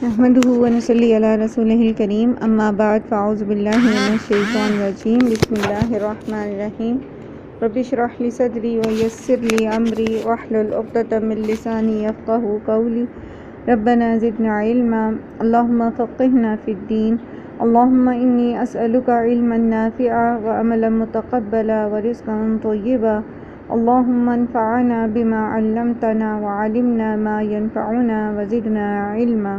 نحمده ونصلي على رسوله الكريم اما بعد فاعوذ بالله من الشيطان الرجيم بسم الله الرحمن الرحيم رب اشرح لي صدري ويسر لي امري واحلل عقدة من لساني يفقهوا قولي ربنا زدنا علما اللهم فقهنا في الدين اللهم اني اسالك علما نافعا وعملا متقبلا ورزقا طيبا اللهم انفعنا بما علمتنا وعلمنا ما ينفعنا وزدنا علما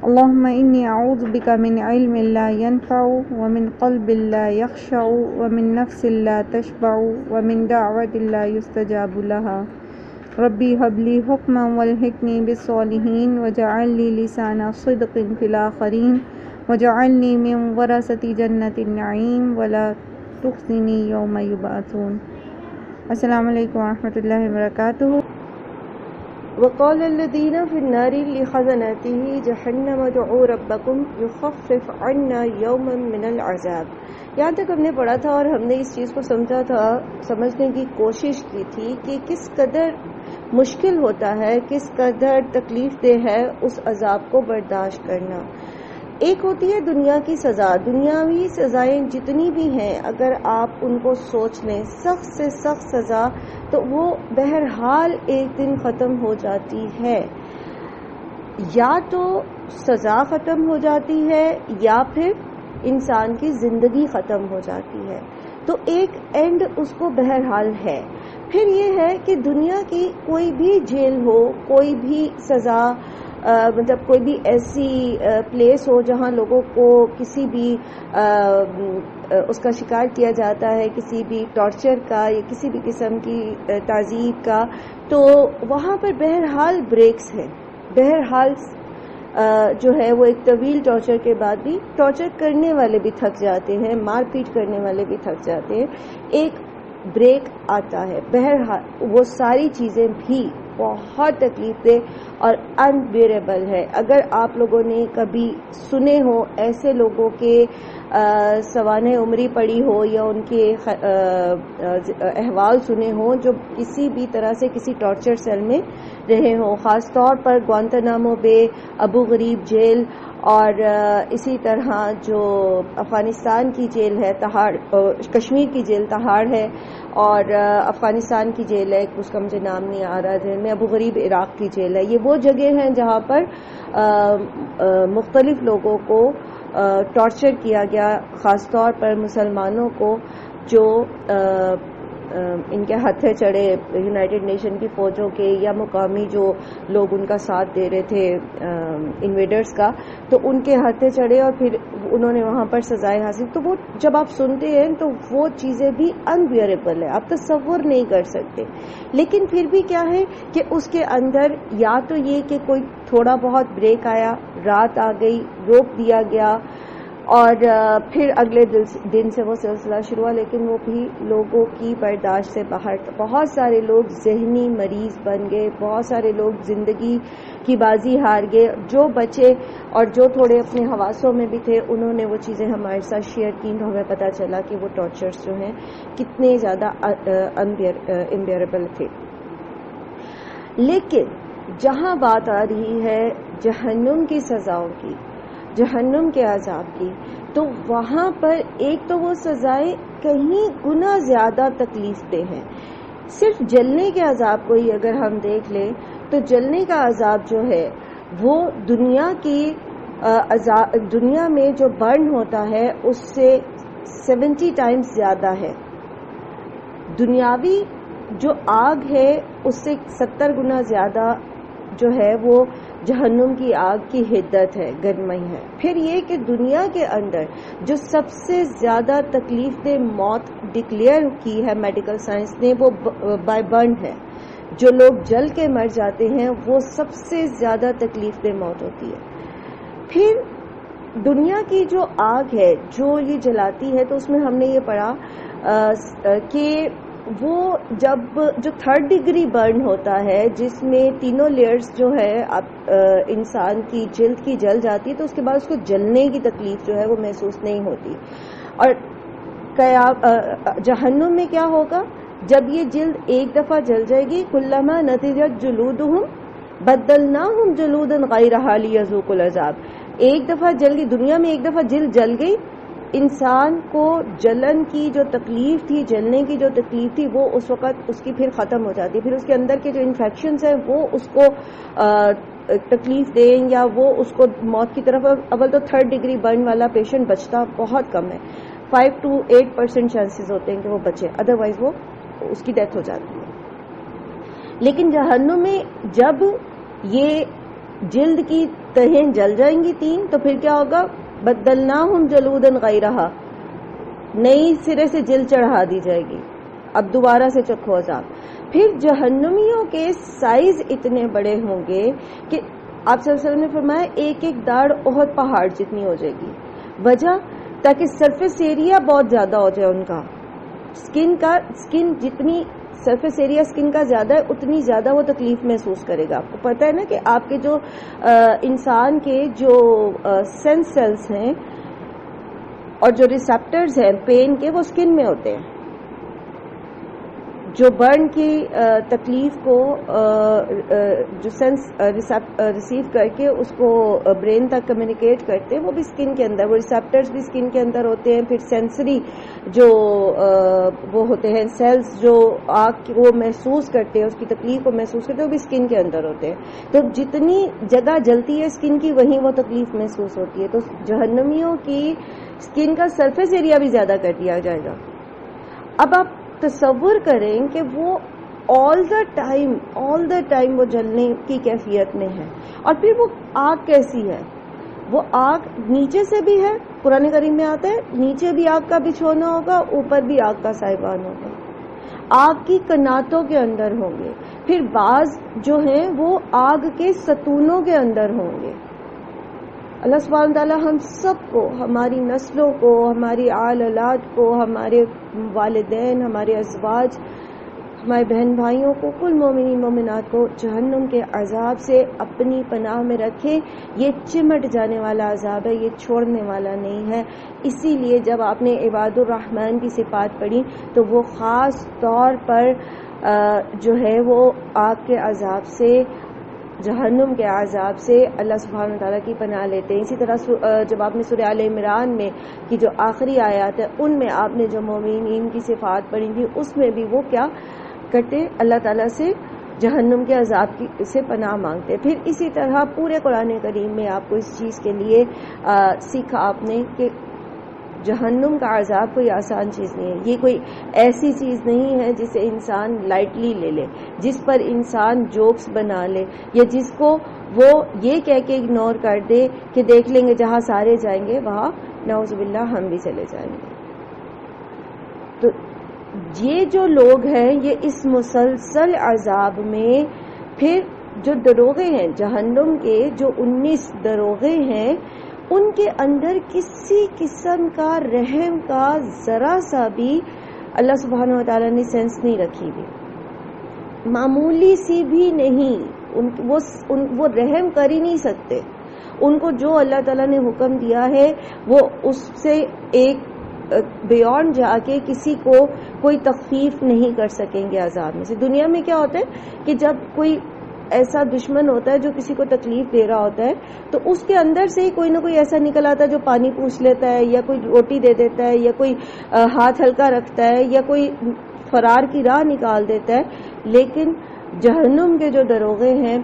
اللهم إني أعوذ بك من علم لا ينفع ومن قلب لا يخشع ومن نفس لا تشبع ومن دعوة لا يستجاب لها ربي هب لي حكما والحقني بالصالحين واجعل لي لسان صدق في الآخرين واجعلني من ورثة جنة النعيم ولا تخزني يوم يبعثون۔ السلام علیکم ورحمۃ اللہ وبرکاتہ۔ وقال الذين في النار لخزنته جهنم ادعوا ربكم يخفف عنا يوما من العذاب۔ یہاں تک ہم نے پڑھا تھا اور ہم نے اس چیز کو سمجھا تھا، سمجھنے کی کوشش کی تھی کہ کس قدر مشکل ہوتا ہے، کس قدر تکلیف دہ ہے اس عذاب کو برداشت کرنا۔ ایک ہوتی ہے دنیا کی سزا، دنیاوی سزائیں جتنی بھی ہیں اگر آپ ان کو سوچ لیں، سخت سے سخت سزا، تو وہ بہرحال ایک دن ختم ہو جاتی ہے۔ یا تو سزا ختم ہو جاتی ہے یا پھر انسان کی زندگی ختم ہو جاتی ہے، تو ایک اینڈ اس کو بہرحال ہے۔ پھر یہ ہے کہ دنیا کی کوئی بھی جیل ہو، کوئی بھی سزا، مطلب کوئی بھی ایسی پلیس ہو جہاں لوگوں کو کسی بھی اس کا شکار کیا جاتا ہے، کسی بھی ٹارچر کا یا کسی بھی قسم کی تعذیب کا، تو وہاں پر بہرحال بریکس ہیں، بہرحال جو ہے وہ ایک طویل ٹارچر کے بعد بھی ٹارچر کرنے والے بھی تھک جاتے ہیں، مار پیٹ کرنے والے بھی تھک جاتے ہیں، ایک بریک آتا ہے۔ بہرحال وہ ساری چیزیں بھی بہت تکلیف دہ اور انبیئریبل ہے۔ اگر آپ لوگوں نے کبھی سنے ہو ایسے لوگوں کے سوانح عمری پڑی ہو یا ان کے احوال سنے ہوں جو کسی بھی طرح سے کسی ٹارچر سیل میں رہے ہوں، خاص طور پر گوانتانامو بے، ابو غریب جیل، اور اسی طرح جو افغانستان کی جیل ہے تہاڑ، کشمیر کی جیل تہاڑ ہے، اور افغانستان کی جیل ہے اس کا مجھے نام نہیں آ رہا ذہن میں، ابو غریب عراق کی جیل ہے۔ یہ وہ جگہ ہیں جہاں پر مختلف لوگوں کو ٹارچر کیا گیا، خاص طور پر مسلمانوں کو جو ان کے ہتھے چڑھے یونائٹڈ نیشن کی فوجوں کے یا مقامی جو لوگ ان کا ساتھ دے رہے تھے انویڈرز کا، تو ان کے ہتھے چڑھے اور پھر انہوں نے وہاں پر سزائیں حاصل۔ تو وہ جب آپ سنتے ہیں تو وہ چیزیں بھی انبیئریبل ہے، آپ تصور نہیں کر سکتے۔ لیکن پھر بھی کیا ہے کہ اس کے اندر یا تو یہ کہ کوئی تھوڑا بہت بریک آیا، رات آ گئی، روک دیا گیا، اور پھر اگلے دن سے وہ سلسلہ شروع ہوا، لیکن وہ بھی لوگوں کی برداشت سے باہر۔ بہت سارے لوگ ذہنی مریض بن گئے، بہت سارے لوگ زندگی کی بازی ہار گئے، جو بچے اور جو تھوڑے اپنے حواسوں میں بھی تھے انہوں نے وہ چیزیں ہمارے ساتھ شیئر کی، تو ہمیں پتہ چلا کہ وہ ٹارچرز جو ہیں کتنے زیادہ انبیئریبل تھے۔ لیکن جہاں بات آ رہی ہے جہنم کی سزاؤں کی، جہنم کے عذاب کی، تو وہاں پر ایک تو وہ سزائیں کہیں گنا زیادہ تکلیف دہ ہیں۔ صرف جلنے کے عذاب کو ہی اگر ہم دیکھ لیں تو جلنے کا عذاب جو ہے وہ دنیا میں جو برن ہوتا ہے اس سے 70 ٹائمز زیادہ ہے۔ دنیاوی جو آگ ہے اس سے 70 گنا زیادہ جو ہے وہ جہنم کی آگ کی حدت ہے، گرمائی ہے۔ پھر یہ کہ دنیا کے اندر جو سب سے زیادہ تکلیف دہ موت ڈکلیئر کی ہے میڈیکل سائنس نے، وہ بائی برن ہے۔ جو لوگ جل کے مر جاتے ہیں وہ سب سے زیادہ تکلیف دہ موت ہوتی ہے۔ پھر دنیا کی جو آگ ہے جو یہ جلاتی ہے، تو اس میں ہم نے یہ پڑھا کہ وہ جب جو 3rd ڈگری برن ہوتا ہے جس میں تینوں لیئرز جو ہے انسان کی جلد کی جل جاتی ہے، تو اس کے بعد اس کو جلنے کی تکلیف جو ہے وہ محسوس نہیں ہوتی۔ اور جہنم میں کیا ہوگا؟ جب یہ جلد ایک دفعہ جل جائے گی، کلما نضجت جلودہم بدلناہم جلودا غیرہا لیذوقوا العذاب. ایک دفعہ جل گئی دنیا میں، ایک دفعہ جلد جل گئی، انسان کو جلن کی جو تکلیف تھی، جلنے کی جو تکلیف تھی، وہ اس وقت اس کی پھر ختم ہو جاتی ہے. پھر اس کے اندر کے جو انفیکشنز ہیں وہ اس کو تکلیف دیں یا وہ اس کو موت کی طرف. اول تو 3rd ڈگری برن والا پیشنٹ بچتا بہت کم ہے، 5 to 8% چانسز ہوتے ہیں کہ وہ بچے، ادروائز وہ اس کی ڈیتھ ہو جاتی ہے. لیکن جہنم میں جب یہ جلد کی تہیں جل جائیں گی 3، تو پھر کیا ہوگا؟ بدلناہم جلودا غیرہا، نئی سرے سے جلد چڑھا دی جائے گی، اب دوبارہ سے چکھو عذاب. پھر جہنمیوں کے سائز اتنے بڑے ہوں گے کہ آپ صلی اللہ علیہ وسلم نے فرمایا ایک ایک داڑ احد پہاڑ جتنی ہو جائے گی. وجہ تاکہ سرفیس ایریا بہت زیادہ ہو جائے ان کا، اسکن جتنی سرفیس ایریا اسکن کا زیادہ ہے اتنی زیادہ وہ تکلیف محسوس کرے گا. آپ کو پتہ ہے نا کہ آپ کے جو انسان کے جو سینس سیلز ہیں اور جو ریسیپٹرز ہیں پین کے، وہ اسکن میں ہوتے ہیں. جو برن کی تکلیف کو جو سینس ریسیو کر کے اس کو برین تک کمیونیکیٹ کرتے ہیں، وہ بھی اسکن کے اندر، وہ ریسیپٹرز بھی اسکن کے اندر ہوتے ہیں. پھر سینسری جو وہ ہوتے ہیں سیلز جو آگ وہ محسوس کرتے ہیں، اس کی تکلیف کو محسوس کرتے ہیں، وہ بھی اسکن کے اندر ہوتے ہیں. تو جتنی جگہ جلتی ہے اسکن کی، وہیں وہ تکلیف محسوس ہوتی ہے. تو جہنمیوں کی اسکن کا سرفیس ایریا بھی زیادہ کر دیا جائے گا. اب آپ تصور کریں کہ وہ آل دا ٹائم وہ جلنے کی کیفیت میں ہے. اور پھر وہ آگ کیسی ہے؟ وہ آگ نیچے سے بھی ہے، قرآن کریم میں آتا ہے نیچے بھی آگ کا بچھونا ہوگا، اوپر بھی آگ کا سائبان ہوگا، آگ کی کناتوں کے اندر ہوں گے. پھر بعض جو ہیں وہ آگ کے ستونوں کے اندر ہوں گے. اللہ سبحانہ تعالیٰ ہم سب کو، ہماری نسلوں کو، ہماری آل اولاد کو، ہمارے والدین، ہمارے ازواج، ہمارے بہن بھائیوں کو، کل مومنین مومنات کو جہنم کے عذاب سے اپنی پناہ میں رکھے. یہ چمٹ جانے والا عذاب ہے، یہ چھوڑنے والا نہیں ہے. اسی لیے جب آپ نے عباد الرحمن کی صفات پڑھی تو وہ خاص طور پر جو ہے وہ آگ کے عذاب سے، جہنم کے عذاب سے اللہ سبحانہ وتعالیٰ کی پناہ لیتے ہیں. اسی طرح جب آپ نے سورہ آل عمران میں کی جو آخری آیات ہے ان میں آپ نے جو مومنین کی صفات پڑھی تھی، اس میں بھی وہ کیا کرتے؟ اللہ تعالیٰ سے جہنم کے عذاب سے پناہ مانگتے. پھر اسی طرح پورے قرآن کریم میں آپ کو اس چیز کے لیے سیکھا آپ نے کہ جہنم کا عذاب کوئی آسان چیز نہیں ہے. یہ کوئی ایسی چیز نہیں ہے جسے انسان لائٹلی لے لے، جس پر انسان جوکس بنا لے، یا جس کو وہ یہ کہہ کے اگنور کر دے کہ دیکھ لیں گے جہاں سارے جائیں گے وہاں نعوذ باللہ ہم بھی چلے جائیں گے. تو یہ جو لوگ ہیں یہ اس مسلسل عذاب میں، پھر جو دروغے ہیں جہنم کے، جو 19 دروغے ہیں، ان کے اندر کسی قسم کا رحم کا ذرا سا بھی اللہ سبحانہ وتعالیٰ نے سینس نہیں رکھی ہوئی، معمولی سی بھی نہیں. وہ رحم کر ہی نہیں سکتے. ان کو جو اللہ تعالیٰ نے حکم دیا ہے وہ اس سے ایک بیونڈ جا کے کسی کو کوئی تخفیف نہیں کر سکیں گے عذاب میں سے. دنیا میں کیا ہوتا ہے کہ جب کوئی ایسا دشمن ہوتا ہے جو کسی کو تکلیف دے رہا ہوتا ہے تو اس کے اندر سے ہی کوئی نہ کوئی ایسا نکل آتا ہے جو پانی پوچھ لیتا ہے، یا کوئی روٹی دے دیتا ہے، یا کوئی ہاتھ ہلکا رکھتا ہے، یا کوئی فرار کی راہ نکال دیتا ہے. لیکن جہنم کے جو دروغے ہیں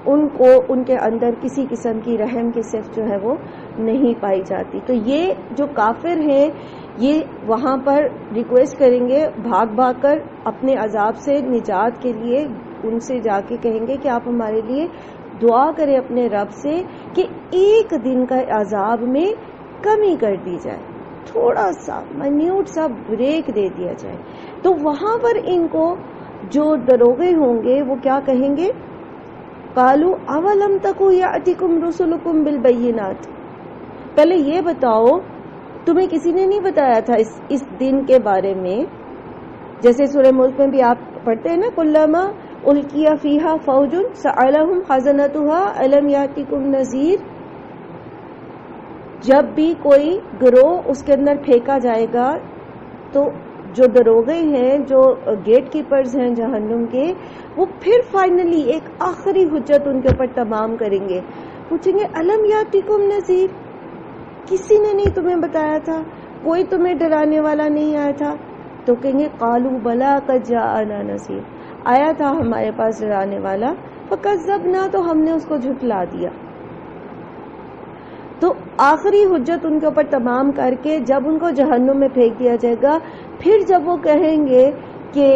ان کو ان کے اندر کسی قسم کی رحم کی صفت جو ہے وہ نہیں پائی جاتی. تو یہ جو کافر ہیں یہ وہاں پر ریکویسٹ کریں گے بھاگ بھاگ کر اپنے عذاب سے نجات کے لیے، ان سے جا کے کہیں گے کہ آپ ہمارے لیے دعا کریں اپنے رب سے کہ ایک دن کا عذاب میں کمی کر دی جائے، تھوڑا سا منیوٹ سا بریک دے دیا جائے. تو وہاں پر ان کو جو دروغے ہوں گے وہ کیا کہیں گے؟ قالوا اولم تکو یاتکم رسلکم بالبینات. پہلے یہ بتاؤ تمہیں کسی نے نہیں بتایا تھا اس دن کے بارے میں؟ جیسے سورہ ملک میں بھی آپ پڑھتے ہیں نا، کلما القی فیہا فوج سألہم خزنتها الم یاتکم نذیر. جب بھی کوئی گروہ اس کے اندر پھینکا جائے گا تو جو دروغے ہیں، جو گیٹ کیپرز ہیں جہنم کے، وہ پھر فائنلی ایک آخری حجت ان کے اوپر تمام کریں گے. پوچھیں گے الم یاتکم نذیر، کسی نے نہیں تمہیں بتایا تھا، کوئی تمہیں ڈرانے والا نہیں آیا تھا؟ تو کہیں گے قالوا بلا قد جاءنا نذیر، آیا تھا ہمارے پاس ڈرانے والا، فکذبنا، تو ہم نے اس کو جھٹلا دیا. تو آخری حجت ان کے اوپر تمام کر کے جب ان کو جہنم میں پھینک دیا جائے گا، پھر جب وہ کہیں گے کہ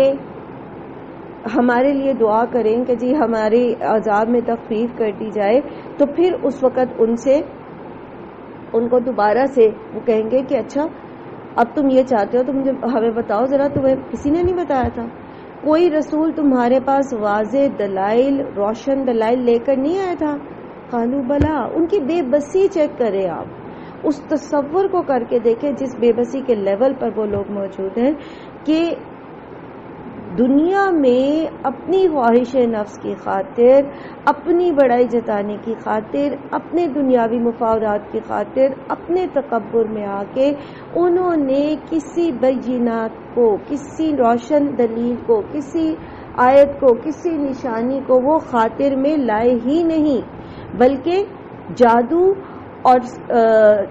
ہمارے لیے دعا کریں کہ جی ہمارے عذاب میں تخفیف کر دی جائے، تو پھر اس وقت ان کو دوبارہ سے وہ کہیں گے کہ اچھا اب تم یہ چاہتے ہو تو مجھے ہمیں بتاؤ ذرا، تمہیں کسی نے نہیں بتایا تھا؟ کوئی رسول تمہارے پاس واضح دلائل، روشن دلائل لے کر نہیں آیا تھا؟ قالوا بلا. ان کی بے بسی چیک کریں، آپ اس تصور کو کر کے دیکھیں جس بے بسی کے لیول پر وہ لوگ موجود ہیں کہ دنیا میں اپنی خواہش نفس کی خاطر، اپنی بڑائی جتانے کی خاطر، اپنے دنیاوی مفادات کی خاطر، اپنے تکبر میں آ کے انہوں نے کسی بینات کو، کسی روشن دلیل کو، کسی آیت کو، کسی نشانی کو وہ خاطر میں لائے ہی نہیں، بلکہ جادو اور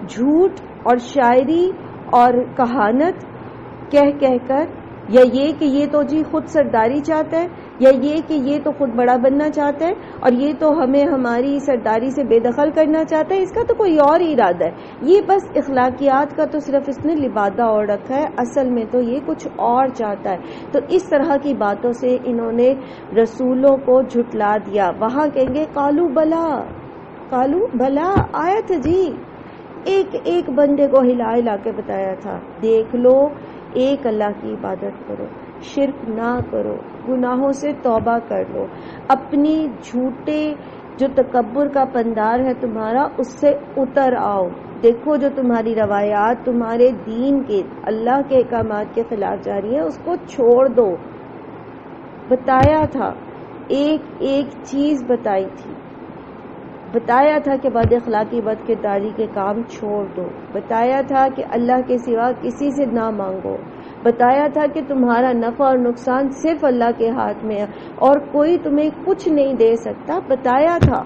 جھوٹ اور شاعری اور کہانت کہہ کر، یا یہ کہ یہ تو جی خود سرداری چاہتا ہے، یا یہ کہ یہ تو خود بڑا بننا چاہتا ہے، اور یہ تو ہمیں ہماری سرداری سے بے دخل کرنا چاہتا ہے، اس کا تو کوئی اور ارادہ ہے، یہ بس اخلاقیات کا تو صرف اس نے لبادہ اوڑھ رکھا ہے، اصل میں تو یہ کچھ اور چاہتا ہے. تو اس طرح کی باتوں سے انہوں نے رسولوں کو جھٹلا دیا. وہاں کہیں گے قالوا بلا، آیا تھا جی، ایک ایک بندے کو ہلا کے بتایا تھا، دیکھ لو، ایک اللہ کی عبادت کرو، شرک نہ کرو، گناہوں سے توبہ کر لو، اپنی جھوٹے جو تکبر کا پندار ہے تمہارا اس سے اتر آؤ، دیکھو جو تمہاری روایات تمہارے دین کے، اللہ کے احکامات کے خلاف جا رہی ہیں اس کو چھوڑ دو. بتایا تھا، ایک ایک چیز بتائی تھی، بتایا تھا کہ بد اخلاقی بد کرداری کے کام چھوڑ دو، بتایا تھا کہ اللہ کے سوا کسی سے نہ مانگو، بتایا تھا کہ تمہارا نفع اور نقصان صرف اللہ کے ہاتھ میں ہے اور کوئی تمہیں کچھ نہیں دے سکتا، بتایا تھا.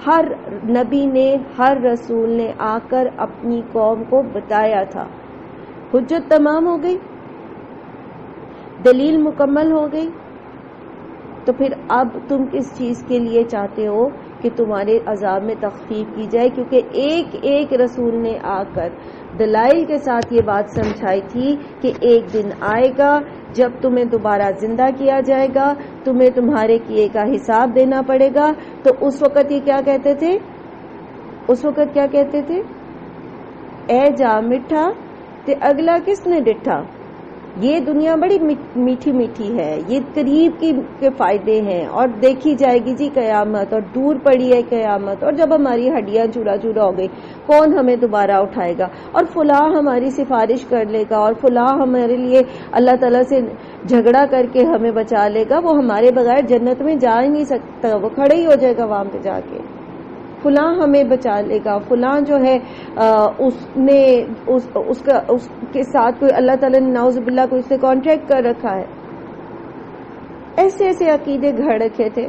ہر نبی نے، ہر رسول نے آ کر اپنی قوم کو بتایا تھا. حجت تمام ہو گئی، دلیل مکمل ہو گئی، تو پھر اب تم کس چیز کے لیے چاہتے ہو کہ تمہارے عذاب میں تخفیف کی جائے؟ کیونکہ ایک ایک رسول نے آ کر دلائل کے ساتھ یہ بات سمجھائی تھی کہ ایک دن آئے گا جب تمہیں دوبارہ زندہ کیا جائے گا، تمہیں تمہارے کیے کا حساب دینا پڑے گا. تو اس وقت یہ کیا کہتے تھے؟ اس وقت کیا کہتے تھے؟ اے جا مٹھا تے اگلا کس نے ڈٹھا. یہ دنیا بڑی میٹھی میٹھی ہے، یہ قریب کے فائدے ہیں، اور دیکھی جائے گی جی قیامت، اور دور پڑی ہے قیامت، اور جب ہماری ہڈیاں چورا چورا ہو گئی کون ہمیں دوبارہ اٹھائے گا، اور فلاں ہماری سفارش کر لے گا، اور فلاں ہمارے لیے اللہ تعالیٰ سے جھگڑا کر کے ہمیں بچا لے گا، وہ ہمارے بغیر جنت میں جا ہی نہیں سکتا، وہ کھڑے ہی ہو جائے گا وہاں پہ جا کے، فلاں ہمیں بچا لے گا، فلاں جو ہے اس کے ساتھ کوئی اللہ تعالیٰ نے نعوذ باللہ کوئی اس سے کانٹریکٹ کر رکھا ہے. ایسے ایسے عقیدے گھڑ رکھے تھے.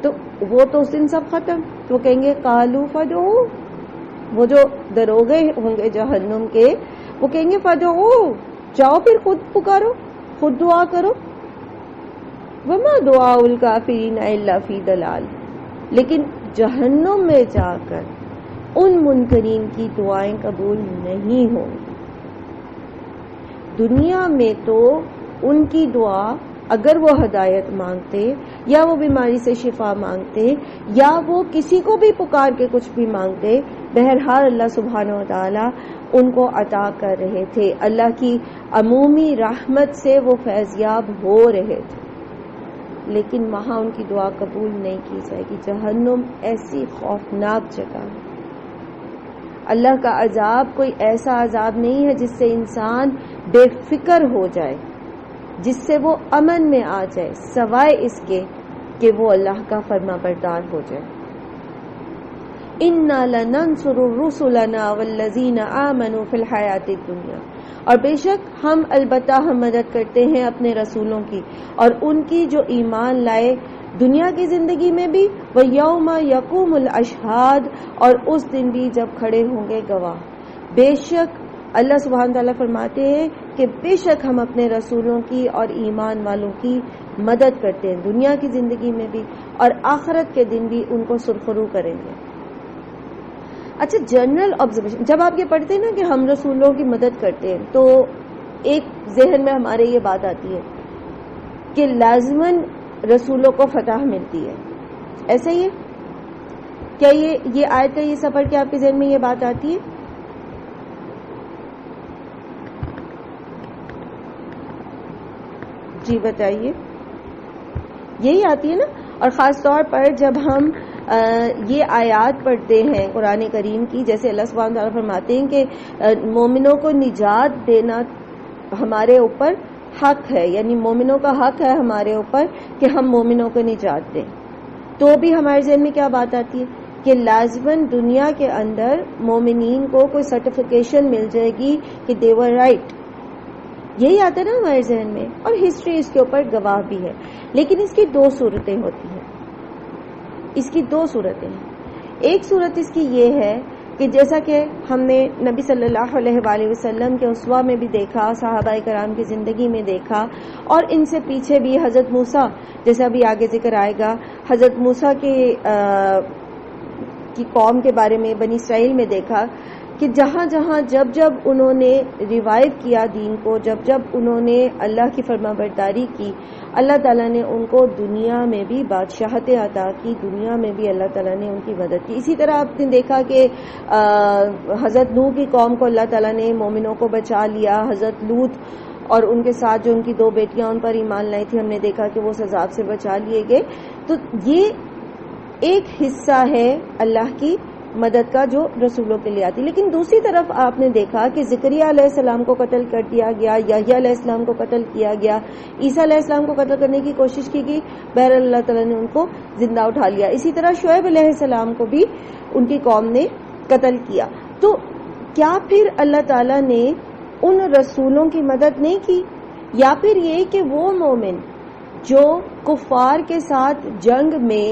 تو وہ تو اس دن سب ختم. تو کہیں گے قالوا فدعوا، وہ جو دروغے ہوں گے جہنم کے وہ کہیں گے فدعوا، جاؤ پھر خود پکارو، خود دعا کرو. وما دعاء الکافرین الا فی ضلال. لیکن جہنم میں جا کر ان منکرین کی دعائیں قبول نہیں ہوں گی. دنیا میں تو ان کی دعا اگر وہ ہدایت مانگتے یا وہ بیماری سے شفا مانگتے یا وہ کسی کو بھی پکار کے کچھ بھی مانگتے، بہرحال اللہ سبحانہ و تعالی ان کو عطا کر رہے تھے. اللہ کی عمومی رحمت سے وہ فیضیاب ہو رہے تھے، لیکن وہاں ان کی دعا قبول نہیں کی جائے گی. جہنم ایسی خوفناک جگہ ہے. اللہ کا عذاب کوئی ایسا عذاب نہیں ہے جس سے انسان بے فکر ہو جائے، جس سے وہ امن میں آ جائے، سوائے اس کے کہ وہ اللہ کا فرما بردار ہو جائے. انا لننصر رسلنا والذین آمنوا فی الحیات الدنیا، اور بے شک ہم البتہ ہم مدد کرتے ہیں اپنے رسولوں کی اور ان کی جو ایمان لائے دنیا کی زندگی میں بھی، وَيَوْمَ يَقُومُ الْأَشْهَادُ، اور اس دن بھی جب کھڑے ہوں گے گواہ۔ بے شک اللہ سبحانہ تعالیٰ فرماتے ہیں کہ بے شک ہم اپنے رسولوں کی اور ایمان والوں کی مدد کرتے ہیں دنیا کی زندگی میں بھی اور آخرت کے دن بھی ان کو سرخرو کریں گے۔ اچھا، جنرل آبزرویشن، جب آپ یہ پڑھتے ہیں نا کہ ہم رسولوں کی مدد کرتے ہیں تو ایک ذہن میں ہمارے یہ بات آتی ہے کہ لازماً رسولوں کو فتح ملتی ہے، ایسا ہی ہے کیا؟ یہ آیت کا یہ سفر کیا آپ کے ذہن میں یہ بات آتی ہے؟ جی بتائیے، یہی آتی ہے نا؟ اور خاص طور پر جب ہم یہ آیات پڑھتے ہیں قرآن کریم کی، جیسے اللہ سبحانہ تعالیٰ فرماتے ہیں کہ مومنوں کو نجات دینا ہمارے اوپر حق ہے، یعنی مومنوں کا حق ہے ہمارے اوپر کہ ہم مومنوں کو نجات دیں، تو بھی ہمارے ذہن میں کیا بات آتی ہے کہ لازماً دنیا کے اندر مومنین کو کوئی سرٹیفکیشن مل جائے گی کہ دے ور رائٹ، یہی آتا ہے نا ہمارے ذہن میں، اور ہسٹری اس کے اوپر گواہ بھی ہے۔ لیکن اس کی دو صورتیں ہوتی ہیں، اس کی دو صورتیں ہیں۔ ایک صورت اس کی یہ ہے کہ جیسا کہ ہم نے نبی صلی اللہ علیہ وآلہ وسلم کے اسوہ میں بھی دیکھا، صحابہ کرام کی زندگی میں دیکھا، اور ان سے پیچھے بھی حضرت موسیٰ، جیسا بھی آگے ذکر آئے گا، حضرت موسیٰ کی قوم کے بارے میں بنی اسرائیل میں دیکھا کہ جہاں جہاں جب انہوں نے ریوائیو کیا دین کو، جب انہوں نے اللہ کی فرما برداری کی، اللہ تعالیٰ نے ان کو دنیا میں بھی بادشاہت عطا کی، دنیا میں بھی اللہ تعالیٰ نے ان کی مدد کی۔ اسی طرح آپ نے دیکھا کہ حضرت نوح کی قوم کو اللہ تعالیٰ نے مومنوں کو بچا لیا، حضرت لوط اور ان کے ساتھ جو ان کی دو بیٹیاں ان پر ایمان لائی تھی، ہم نے دیکھا کہ وہ اس عذاب سے بچا لیے گئے۔ تو یہ ایک حصہ ہے اللہ کی مدد کا جو رسولوں کے لیے آتی، لیکن دوسری طرف آپ نے دیکھا کہ زکریا علیہ السلام کو قتل کر دیا گیا، یحییٰ علیہ السلام کو قتل کیا گیا، عیسیٰ علیہ السلام کو قتل کرنے کی کوشش کی گئی، بہرحال اللہ تعالیٰ نے ان کو زندہ اٹھا لیا۔ اسی طرح شعیب علیہ السلام کو بھی ان کی قوم نے قتل کیا۔ تو کیا پھر اللہ تعالیٰ نے ان رسولوں کی مدد نہیں کی؟ یا پھر یہ کہ وہ مومن جو کفار کے ساتھ جنگ میں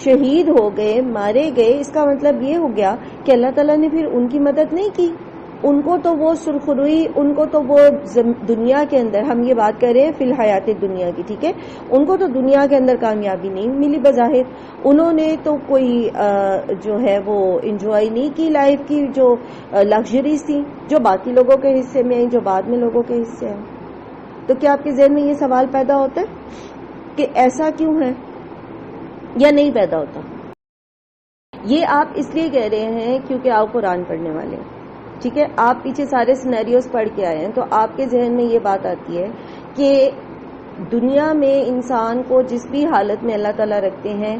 شہید ہو گئے، مارے گئے، اس کا مطلب یہ ہو گیا کہ اللہ تعالیٰ نے پھر ان کی مدد نہیں کی؟ ان کو تو وہ سرخروئی، ان کو تو وہ دنیا کے اندر، ہم یہ بات کر رہے ہیں فی الحیات دنیا کی، ٹھیک ہے، ان کو تو دنیا کے اندر کامیابی نہیں ملی بظاہر، انہوں نے تو کوئی جو ہے وہ انجوائے نہیں کی لائف کی، جو لگژریز تھیں جو باقی لوگوں کے حصے میں آئیں، جو بعد میں لوگوں کے حصے آئیں۔ تو کیا آپ کے ذہن میں یہ سوال پیدا ہوتا ہے کہ ایسا کیوں ہے یا نہیں پیدا ہوتا؟ یہ آپ اس لیے کہہ رہے ہیں کیونکہ آپ قرآن پڑھنے والے ہیں، ٹھیک ہے، آپ پیچھے سارے سینیریوز پڑھ کے آئے ہیں، تو آپ کے ذہن میں یہ بات آتی ہے کہ دنیا میں انسان کو جس بھی حالت میں اللہ تعالیٰ رکھتے ہیں،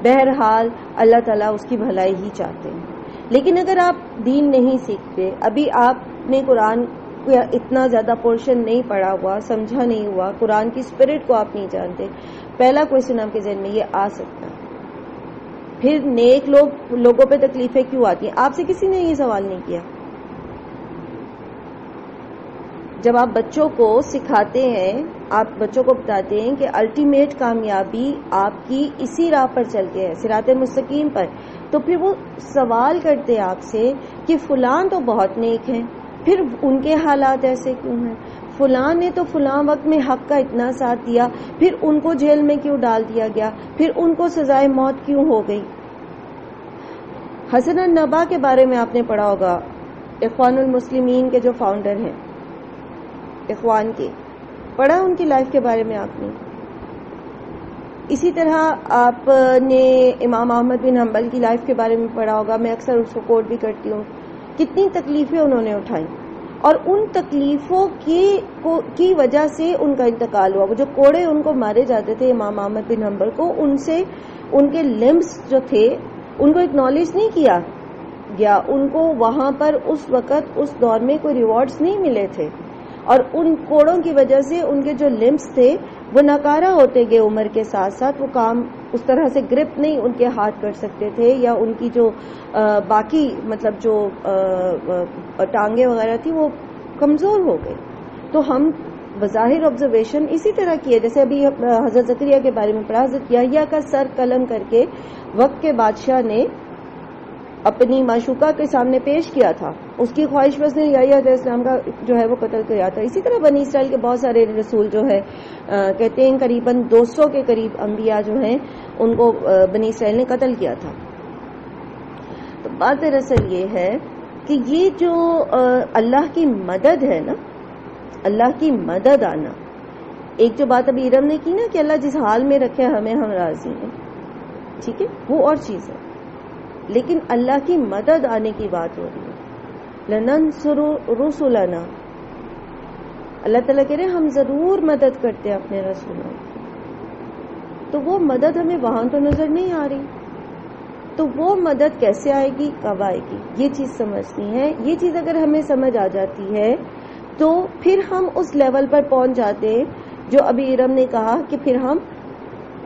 بہرحال اللہ تعالیٰ اس کی بھلائی ہی چاہتے ہیں۔ لیکن اگر آپ دین نہیں سیکھتے، ابھی آپ نے قرآن کا اتنا زیادہ پورشن نہیں پڑھا ہوا، سمجھا نہیں ہوا، قرآن کی اسپرٹ کو آپ نہیں جانتے، پہلا کوشچن آپ کے ذہن میں یہ آ سکتا ہے، پھر نیک لوگوں پہ تکلیفیں کیوں آتی ہیں؟ آپ سے کسی نے یہ سوال نہیں کیا؟ جب آپ بچوں کو سکھاتے ہیں، آپ بچوں کو بتاتے ہیں کہ الٹیمیٹ کامیابی آپ کی اسی راہ پر چل کے ہے، صراط مستقیم پر، تو پھر وہ سوال کرتے ہیں آپ سے کہ فلاں تو بہت نیک ہیں، پھر ان کے حالات ایسے کیوں ہیں؟ فلاں نے تو فلاں وقت میں حق کا اتنا ساتھ دیا، پھر ان کو جیل میں کیوں ڈال دیا گیا، پھر ان کو سزائے موت کیوں ہو گئی؟ حسن النبا کے بارے میں آپ نے پڑھا ہوگا، اخوان المسلمین کے جو فاؤنڈر ہیں، اخوان کے، پڑھا ان کی لائف کے بارے میں آپ نے؟ اسی طرح آپ نے امام احمد بن حنبل کی لائف کے بارے میں پڑھا ہوگا، میں اکثر اس کو کوٹ بھی کرتی ہوں، کتنی تکلیفیں انہوں نے اٹھائیں اور ان تکلیفوں کی وجہ سے ان کا انتقال ہوا۔ وہ جو کوڑے ان کو مارے جاتے تھے امام احمد بن حنبل کو، ان سے ان کے لمبس جو تھے ان کو اکنالج نہیں کیا گیا، ان کو وہاں پر اس وقت اس دور میں کوئی ریوارڈز نہیں ملے تھے، اور ان کوڑوں کی وجہ سے ان کے جو لمبس تھے وہ ناکارہ ہوتے گئے عمر کے ساتھ ساتھ، وہ کام اس طرح سے گرپ نہیں ان کے ہاتھ کر سکتے تھے، یا ان کی جو باقی مطلب جو ٹانگیں وغیرہ تھی وہ کمزور ہو گئی. تو ہم بظاہر آبزرویشن اسی طرح کی ہے، جیسے ابھی حضرت زکریا کے بارے میں پڑھا، حضرت یحییٰ کا سر قلم کر کے وقت کے بادشاہ نے اپنی معشوقہ کے سامنے پیش کیا تھا، اس کی خواہش بس نے یحییٰ علیہ السلام کا جو ہے وہ قتل کیا تھا. اسی طرح بنی اسرائیل کے بہت سارے رسول جو ہے کہتے ہیں قریباً 200 کے قریب انبیاء جو ہیں ان کو بنی اسرائیل نے قتل کیا تھا. تو بات دراصل یہ ہے کہ یہ جو اللہ کی مدد ہے نا، اللہ کی مدد آنا، ایک جو بات ابھی ارم نے کی نا کہ اللہ جس حال میں رکھے ہمیں ہم راضی ہیں، ٹھیک ہے، وہ اور چیز ہے، لیکن اللہ کی مدد آنے کی بات ہو رہی ہے. لننصر رسلنا، اللہ تعالیٰ کہہ رہے ہیں ہم ضرور مدد کرتے ہیں اپنے رسولوں کی. تو وہ مدد ہمیں وہاں تو نظر نہیں آ رہی، تو وہ مدد کیسے آئے گی، کب آئے گی، یہ چیز سمجھنی ہے. یہ چیز اگر ہمیں سمجھ آ جاتی ہے تو پھر ہم اس لیول پر پہنچ جاتے ہیں جو ابھی ارم نے کہا کہ پھر ہم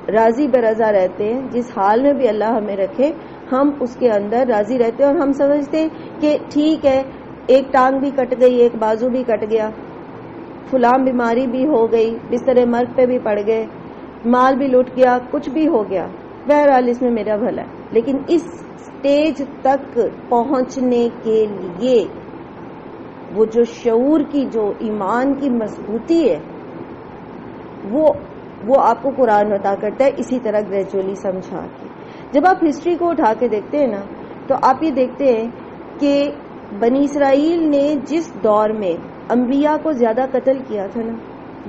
راضی برضا رہتے ہیں، جس حال میں بھی اللہ ہمیں رکھے ہم اس کے اندر راضی رہتے ہیں. اور ہم سمجھتے ہیں کہ ٹھیک ہے، ایک ٹانگ بھی کٹ گئی، ایک بازو بھی کٹ گیا، فلاں بیماری بھی ہو گئی، بستر مرگ پہ بھی پڑ گئے، مال بھی لٹ گیا، کچھ بھی ہو گیا، بہرحال اس میں میرا بھلا ہے. لیکن اس سٹیج تک پہنچنے کے لیے وہ جو شعور کی، جو ایمان کی مضبوطی ہے، وہ آپ کو قرآن عطا کرتا ہے اسی طرح گریجولی سمجھا کے. جب آپ ہسٹری کو اٹھا کے دیکھتے ہیں نا تو آپ یہ دیکھتے ہیں کہ بنی اسرائیل نے جس دور میں انبیاء کو زیادہ قتل کیا تھا نا،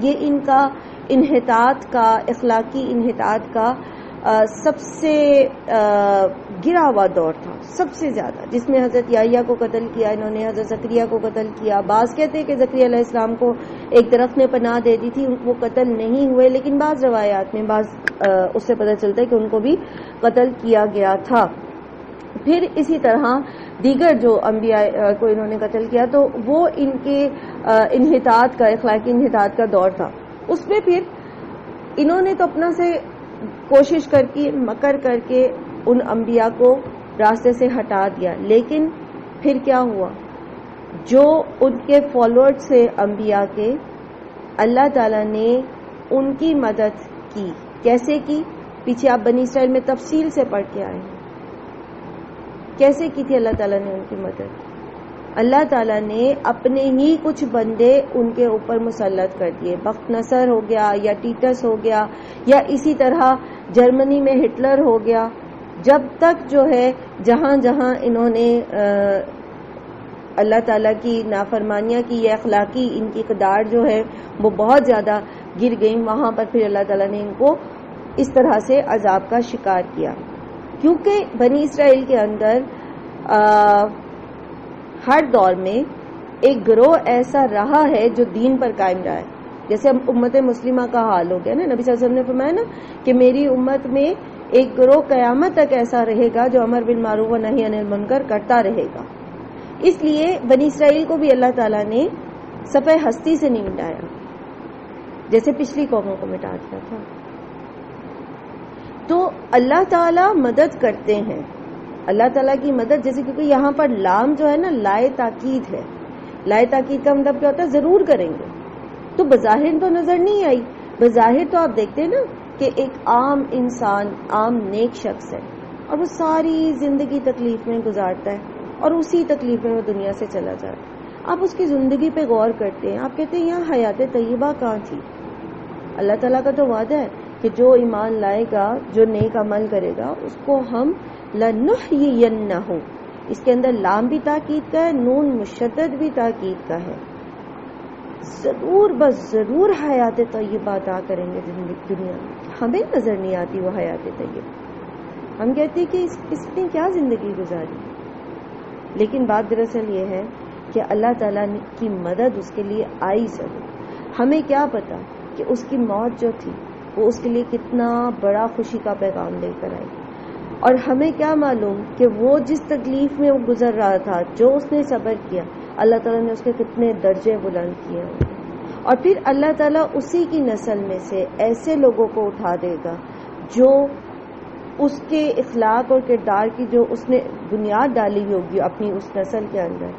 یہ ان کا انحطاط کا، اخلاقی انحطاط کا سب سے گرا ہوا دور تھا، سب سے زیادہ، جس میں حضرت یحییٰ کو قتل کیا انہوں نے، حضرت زکریا کو قتل کیا. بعض کہتے ہیں کہ زکریا علیہ السلام کو ایک درخت نے پناہ دے دی تھی، وہ قتل نہیں ہوئے، لیکن بعض روایات میں اس سے پتہ چلتا ہے کہ ان کو بھی قتل کیا گیا تھا. پھر اسی طرح دیگر جو انبیاء کو انہوں نے قتل کیا تو وہ ان کے انحطاط کا، اخلاقی انحطاط کا دور تھا. اس میں پھر انہوں نے تو اپنا سے کوشش کر کے، مکر کر کے ان انبیاء کو راستے سے ہٹا دیا. لیکن پھر کیا ہوا، جو ان کے فالوورز سے انبیاء کے، اللہ تعالیٰ نے ان کی مدد کی. کیسے کی؟ پیچھے آپ بنی اسرائیل میں تفصیل سے پڑھ کے آئے ہیں کیسے کی تھی اللہ تعالیٰ نے ان کی مدد. اللہ تعالیٰ نے اپنے ہی کچھ بندے ان کے اوپر مسلط کر دیے. بخت نصر ہو گیا، یا ٹیٹس ہو گیا، یا اسی طرح جرمنی میں ہٹلر ہو گیا. جب تک جو ہے جہاں جہاں انہوں نے اللہ تعالیٰ کی نافرمانیاں کی، یا اخلاقی ان کی اقدار جو ہے وہ بہت زیادہ گر گئیں، وہاں پر پھر اللہ تعالیٰ نے ان کو اس طرح سے عذاب کا شکار کیا. کیونکہ بنی اسرائیل کے اندر ہر دور میں ایک گروہ ایسا رہا ہے جو دین پر قائم رہا ہے. جیسے امت مسلمہ کا حال ہو گیا نا، نبی صلی اللہ علیہ وسلم نے فرمایا نا کہ میری امت میں ایک گروہ قیامت تک ایسا رہے گا جو امر بالمعروف و نہی عن المنکر کرتا رہے گا. اس لیے بنی اسرائیل کو بھی اللہ تعالیٰ نے صفحہ ہستی سے نہیں مٹایا جیسے پچھلی قوموں کو مٹا دیا تھا. تو اللہ تعالیٰ مدد کرتے ہیں، اللہ تعالیٰ کی مدد، جیسے کیونکہ یہاں پر لام جو ہے نا لائے تاکید ہے. لائے تاکید کا مطلب کیا ہوتا ہے؟ ضرور کریں گے. تو بظاہر تو نظر نہیں آئی، بظاہر تو آپ دیکھتے ہیں نا کہ ایک عام انسان، عام نیک شخص ہے اور وہ ساری زندگی تکلیف میں گزارتا ہے اور اسی تکلیف میں وہ دنیا سے چلا جاتا ہے. آپ اس کی زندگی پہ غور کرتے ہیں، آپ کہتے ہیں یہاں حیات طیبہ کہاں تھی؟ اللہ تعالیٰ کا تو وعدہ ہے کہ جو ایمان لائے گا، جو نیک عمل کرے گا، اس کو ہم لَنُحْيِيَنَّهُ، اس کے اندر لام بھی تاکید کا ہے، نون مشدد بھی تاکید کا ہے، ضرور بس ضرور حیات طیبہ عطا کریں گے دنیا میں. ہمیں نظر نہیں آتی وہ حیات طیبہ، ہم کہتے ہیں کہ اس نے کیا زندگی گزاری. لیکن بات دراصل یہ ہے کہ اللہ تعالیٰ کی مدد اس کے لیے آئی ضرور. ہمیں کیا پتا کہ اس کی موت جو تھی وہ اس کے لیے کتنا بڑا خوشی کا پیغام لے کر آئی، اور ہمیں کیا معلوم کہ وہ جس تکلیف میں وہ گزر رہا تھا، جو اس نے صبر کیا، اللہ تعالیٰ نے اس کے کتنے درجے بلند کیے. اور پھر اللہ تعالیٰ اسی کی نسل میں سے ایسے لوگوں کو اٹھا دے گا جو اس کے اخلاق اور کردار کی جو اس نے بنیاد ڈالی ہوگی اپنی اس نسل کے اندر،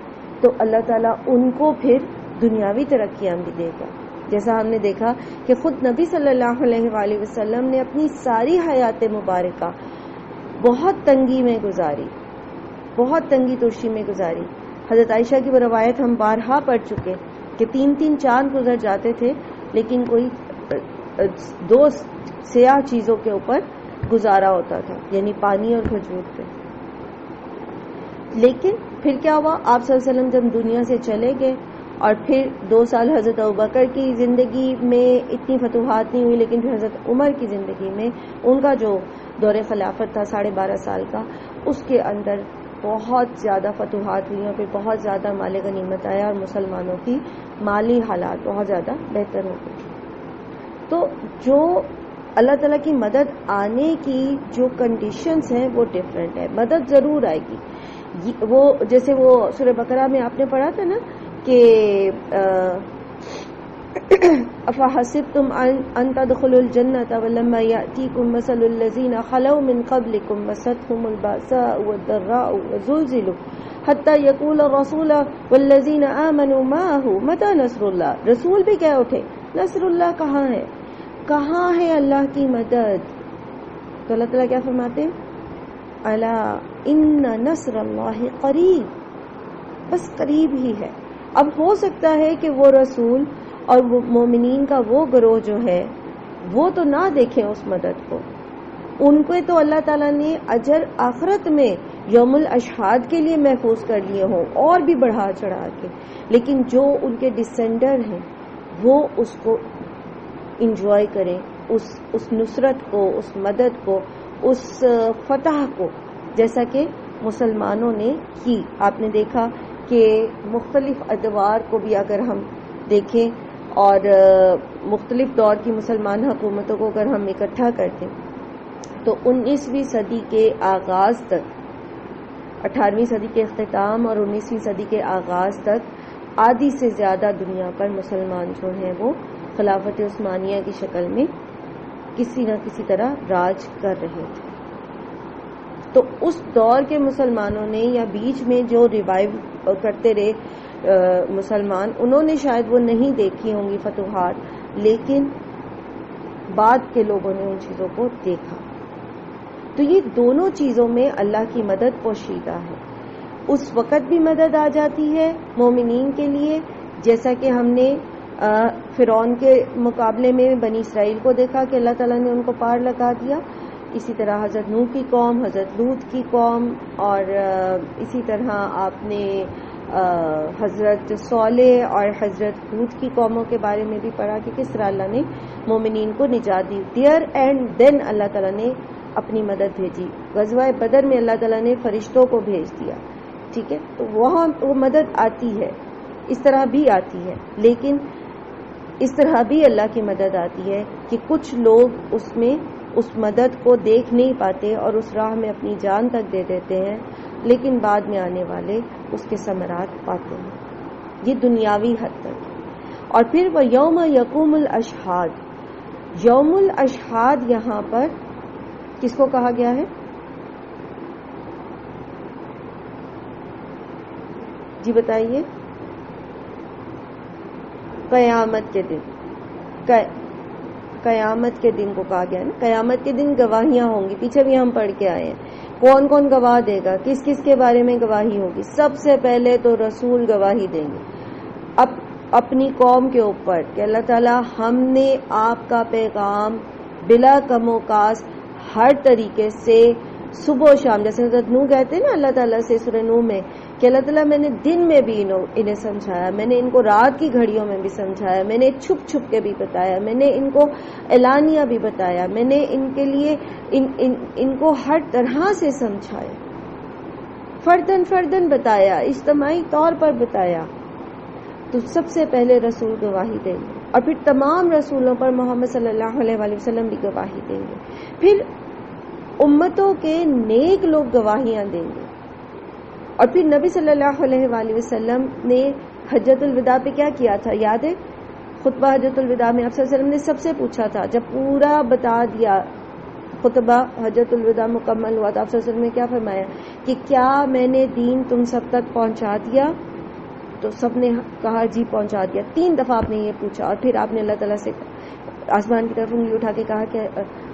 تو اللہ تعالیٰ ان کو پھر دنیاوی ترقیاں بھی دے گا. جیسا ہم نے دیکھا کہ خود نبی صلی اللہ علیہ وآلہ وسلم نے اپنی ساری حیات مبارکہ بہت تنگی میں گزاری، بہت تنگی ترشی میں گزاری. حضرت عائشہ کی وہ روایت ہم بارہا پڑھ چکے کہ 3 چاند گزر جاتے تھے لیکن کوئی 2 سیاہ چیزوں کے اوپر گزارا ہوتا تھا، یعنی پانی اور کھجور پہ. لیکن پھر کیا ہوا، آپ صلی اللہ علیہ وسلم جب دنیا سے چلے گئے اور پھر 2 سال حضرت ابوبکر کی زندگی میں اتنی فتوحات نہیں ہوئی، لیکن پھر حضرت عمر کی زندگی میں ان کا جو دور خلافت تھا 12.5 سال کا، اس کے اندر بہت زیادہ فتوحات ہوئی اور پھر بہت زیادہ مال غنیمت آیا اور مسلمانوں کی مالی حالات بہت زیادہ بہتر ہو گئی. تو جو اللہ تعالیٰ کی مدد آنے کی جو کنڈیشنز ہیں وہ ڈفرینٹ ہے. مدد ضرور آئے گی، وہ جیسے وہ سورہ بقرہ میں آپ نے پڑھا تھا نا کہ افحسبتم ان تدخلوا الجنة ولما يأتيكم مثل الذين خلوا من قبلكم مستهم البأساء والضراء وزلزلوا حتى يقول الرسول والذين آمنوا معه متى نصر الله. رسول بھی کہہ اٹھے نصر اللہ کہاں ہے، کہاں ہے اللہ کی مدد؟ تو اللہ تعالیٰ کیا فرماتے ہیں، الا ان نصر اللہ قریب، بس قریب ہی ہے. اب ہو سکتا ہے کہ وہ رسول اور وہ مومنین کا وہ گروہ جو ہے وہ تو نہ دیکھیں اس مدد کو، ان کو تو اللہ تعالیٰ نے اجر آخرت میں یوم الاشہاد کے لیے محفوظ کر لیے ہوں اور بھی بڑھا چڑھا کے، لیکن جو ان کے ڈسینڈر ہیں وہ اس کو انجوائے کریں، اس نصرت کو، اس مدد کو، اس فتح کو، جیسا کہ مسلمانوں نے کی. آپ نے دیکھا کہ مختلف ادوار کو بھی اگر ہم دیکھیں اور مختلف دور کی مسلمان حکومتوں کو اگر ہم اکٹھا کرتے تو 19ویں صدی کے آغاز تک، 18ویں صدی کے اختتام اور 19ویں صدی کے آغاز تک آدھی سے زیادہ دنیا پر مسلمان جو ہیں وہ خلافت عثمانیہ کی شکل میں کسی نہ کسی طرح راج کر رہے تھے. تو اس دور کے مسلمانوں نے یا بیچ میں جو ریوائیو کرتے رہے مسلمان، انہوں نے شاید وہ نہیں دیکھی ہوں گی فتوحات، لیکن بعد کے لوگوں نے ان چیزوں کو دیکھا. تو یہ دونوں چیزوں میں اللہ کی مدد پوشیدہ ہے. اس وقت بھی مدد آ جاتی ہے مومنین کے لیے، جیسا کہ ہم نے فرعون کے مقابلے میں بنی اسرائیل کو دیکھا کہ اللہ تعالیٰ نے ان کو پار لگا دیا. اسی طرح حضرت نوح کی قوم، حضرت لوط کی قوم، اور اسی طرح آپ نے حضرت صالح اور حضرت ہود کی قوموں کے بارے میں بھی پڑھا کہ کس طرح اللہ نے مومنین کو نجات دی. دیئر اینڈ دین اللہ تعالیٰ نے اپنی مدد بھیجی. غزوہ بدر میں اللہ تعالیٰ نے فرشتوں کو بھیج دیا. ٹھیک ہے، تو وہاں وہ مدد آتی ہے، اس طرح بھی آتی ہے. لیکن اس طرح بھی اللہ کی مدد آتی ہے کہ کچھ لوگ اس میں اس مدد کو دیکھ نہیں پاتے اور اس راہ میں اپنی جان تک دے دیتے ہیں، لیکن بعد میں آنے والے اس کے ثمرات پاتے ہیں. یہ دنیاوی حد تک. اور پھر وہ یوم یقوم الاشہاد، یوم الاشہاد یہاں پر کس کو کہا گیا ہے؟ جی بتائیے. قیامت کے دن، قیامت کے دن کو کہا گیا ہے نا. قیامت کے دن گواہیاں ہوں گی، پیچھے بھی ہم پڑھ کے آئے ہیں. کون کون گواہ دے گا، کس کس کے بارے میں گواہی ہوگی؟ سب سے پہلے تو رسول گواہی دیں گے اپنی قوم کے اوپر کہ اللہ تعالیٰ ہم نے آپ کا پیغام بلا کم و کاس ہر طریقے سے صبح و شام، جیسے حضرت نوح کہتے ہیں نا اللہ تعالیٰ سے سورہ نوح میں کہ اللہ تعالیٰ میں نے دن میں بھی انہیں سمجھایا، میں نے ان کو رات کی گھڑیوں میں بھی سمجھایا، میں نے چھپ چھپ کے بھی بتایا، میں نے ان کو اعلانیہ بھی بتایا، میں نے ان کے لیے ان کو ہر طرح سے سمجھایا، فردن فردن بتایا، اجتماعی طور پر بتایا. تو سب سے پہلے رسول گواہی دیں گے اور پھر تمام رسولوں پر محمد صلی اللہ علیہ وآلہ وسلم بھی گواہی دیں گے. پھر امتوں کے نیک لوگ گواہیاں دیں گے. اور پھر نبی صلی اللہ علیہ وآلہ وسلم نے حجۃ الوداع پہ کیا کیا تھا یاد ہے؟ خطبہ حجۃ الوداع میں آپ صلی اللہ علیہ وسلم نے سب سے پوچھا تھا، جب پورا بتا دیا خطبہ حجۃ الوداع مکمل ہوا تو آپ صلی اللہ علیہ وسلم نے کیا فرمایا کہ کیا میں نے دین تم سب تک پہنچا دیا؟ تو سب نے کہا جی پہنچا دیا. 3 دفعہ آپ نے یہ پوچھا اور پھر آپ نے اللہ تعالیٰ سے آسمان کی طرف انگلی اٹھا کے کہا کہ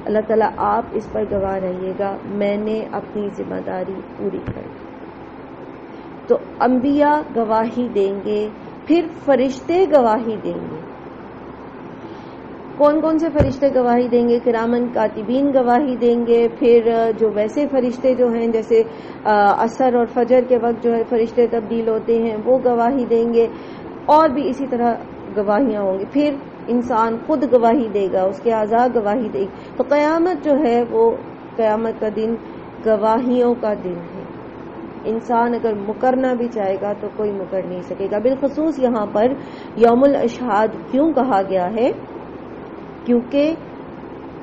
اللہ تعالیٰ آپ اس پر گواہ رہیے گا، میں نے اپنی ذمہ داری پوری کر دی. تو انبیاء گواہی دیں گے، پھر فرشتے گواہی دیں گے. کون کون سے فرشتے گواہی دیں گے؟ کرامن کاتبین گواہی دیں گے، پھر جو ویسے فرشتے جو ہیں جیسے عصر اور فجر کے وقت جو ہے فرشتے تبدیل ہوتے ہیں وہ گواہی دیں گے، اور بھی اسی طرح گواہیاں ہوں گی. پھر انسان خود گواہی دے گا، اس کے اعضاء گواہی دے گی. تو قیامت جو ہے وہ قیامت کا دن گواہیوں کا دن ہے. انسان اگر مکرنا بھی چاہے گا تو کوئی مکر نہیں سکے گا. بالخصوص یہاں پر یوم الاشہاد کیوں کہا گیا ہے؟ کیونکہ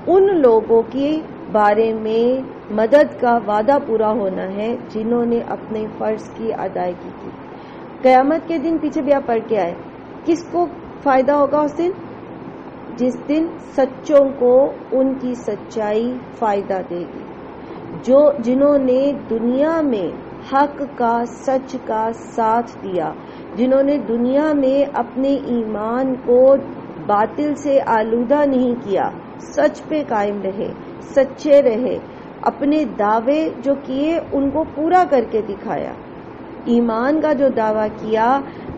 ان لوگوں کے بارے میں مدد کا وعدہ پورا ہونا ہے جنہوں نے اپنے فرض کی ادائیگی کی. قیامت کے دن پیچھے بھی آپ پڑھ کے آئے، کس کو فائدہ ہوگا اس دن؟ جس دن سچوں کو ان کی سچائی فائدہ دے گی. جنہوں نے دنیا میں حق کا سچ کا ساتھ دیا، جنہوں نے دنیا میں اپنے ایمان کو باطل سے آلودہ نہیں کیا، سچ پہ قائم رہے، سچے رہے، اپنے دعوے جو کیے ان کو پورا کر کے دکھایا. ایمان کا جو دعویٰ کیا،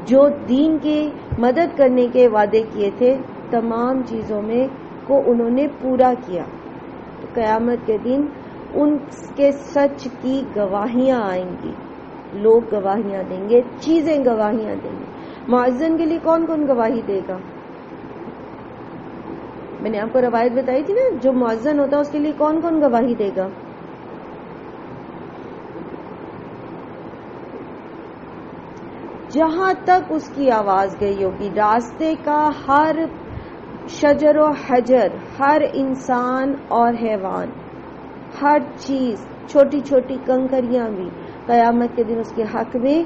جو دین کی مدد کرنے کے وعدے کیے تھے، تمام چیزوں میں کو انہوں نے پورا کیا. تو قیامت کے دن ان کے سچ کی گواہیاں آئیں گی، لوگ گواہیاں دیں گے، چیزیں گواہیاں دیں گے. مؤذن کے لیے کون کون گواہی دے گا؟ میں نے آپ کو روایت بتائی تھی نا، جو مؤذن ہوتا ہے اس کے لیے کون کون گواہی دے گا؟ جہاں تک اس کی آواز گئی ہوگی، راستے کا ہر شجر و حجر، ہر انسان اور حیوان، ہر چیز، چھوٹی چھوٹی کنکریاں بھی قیامت کے دن اس کے حق میں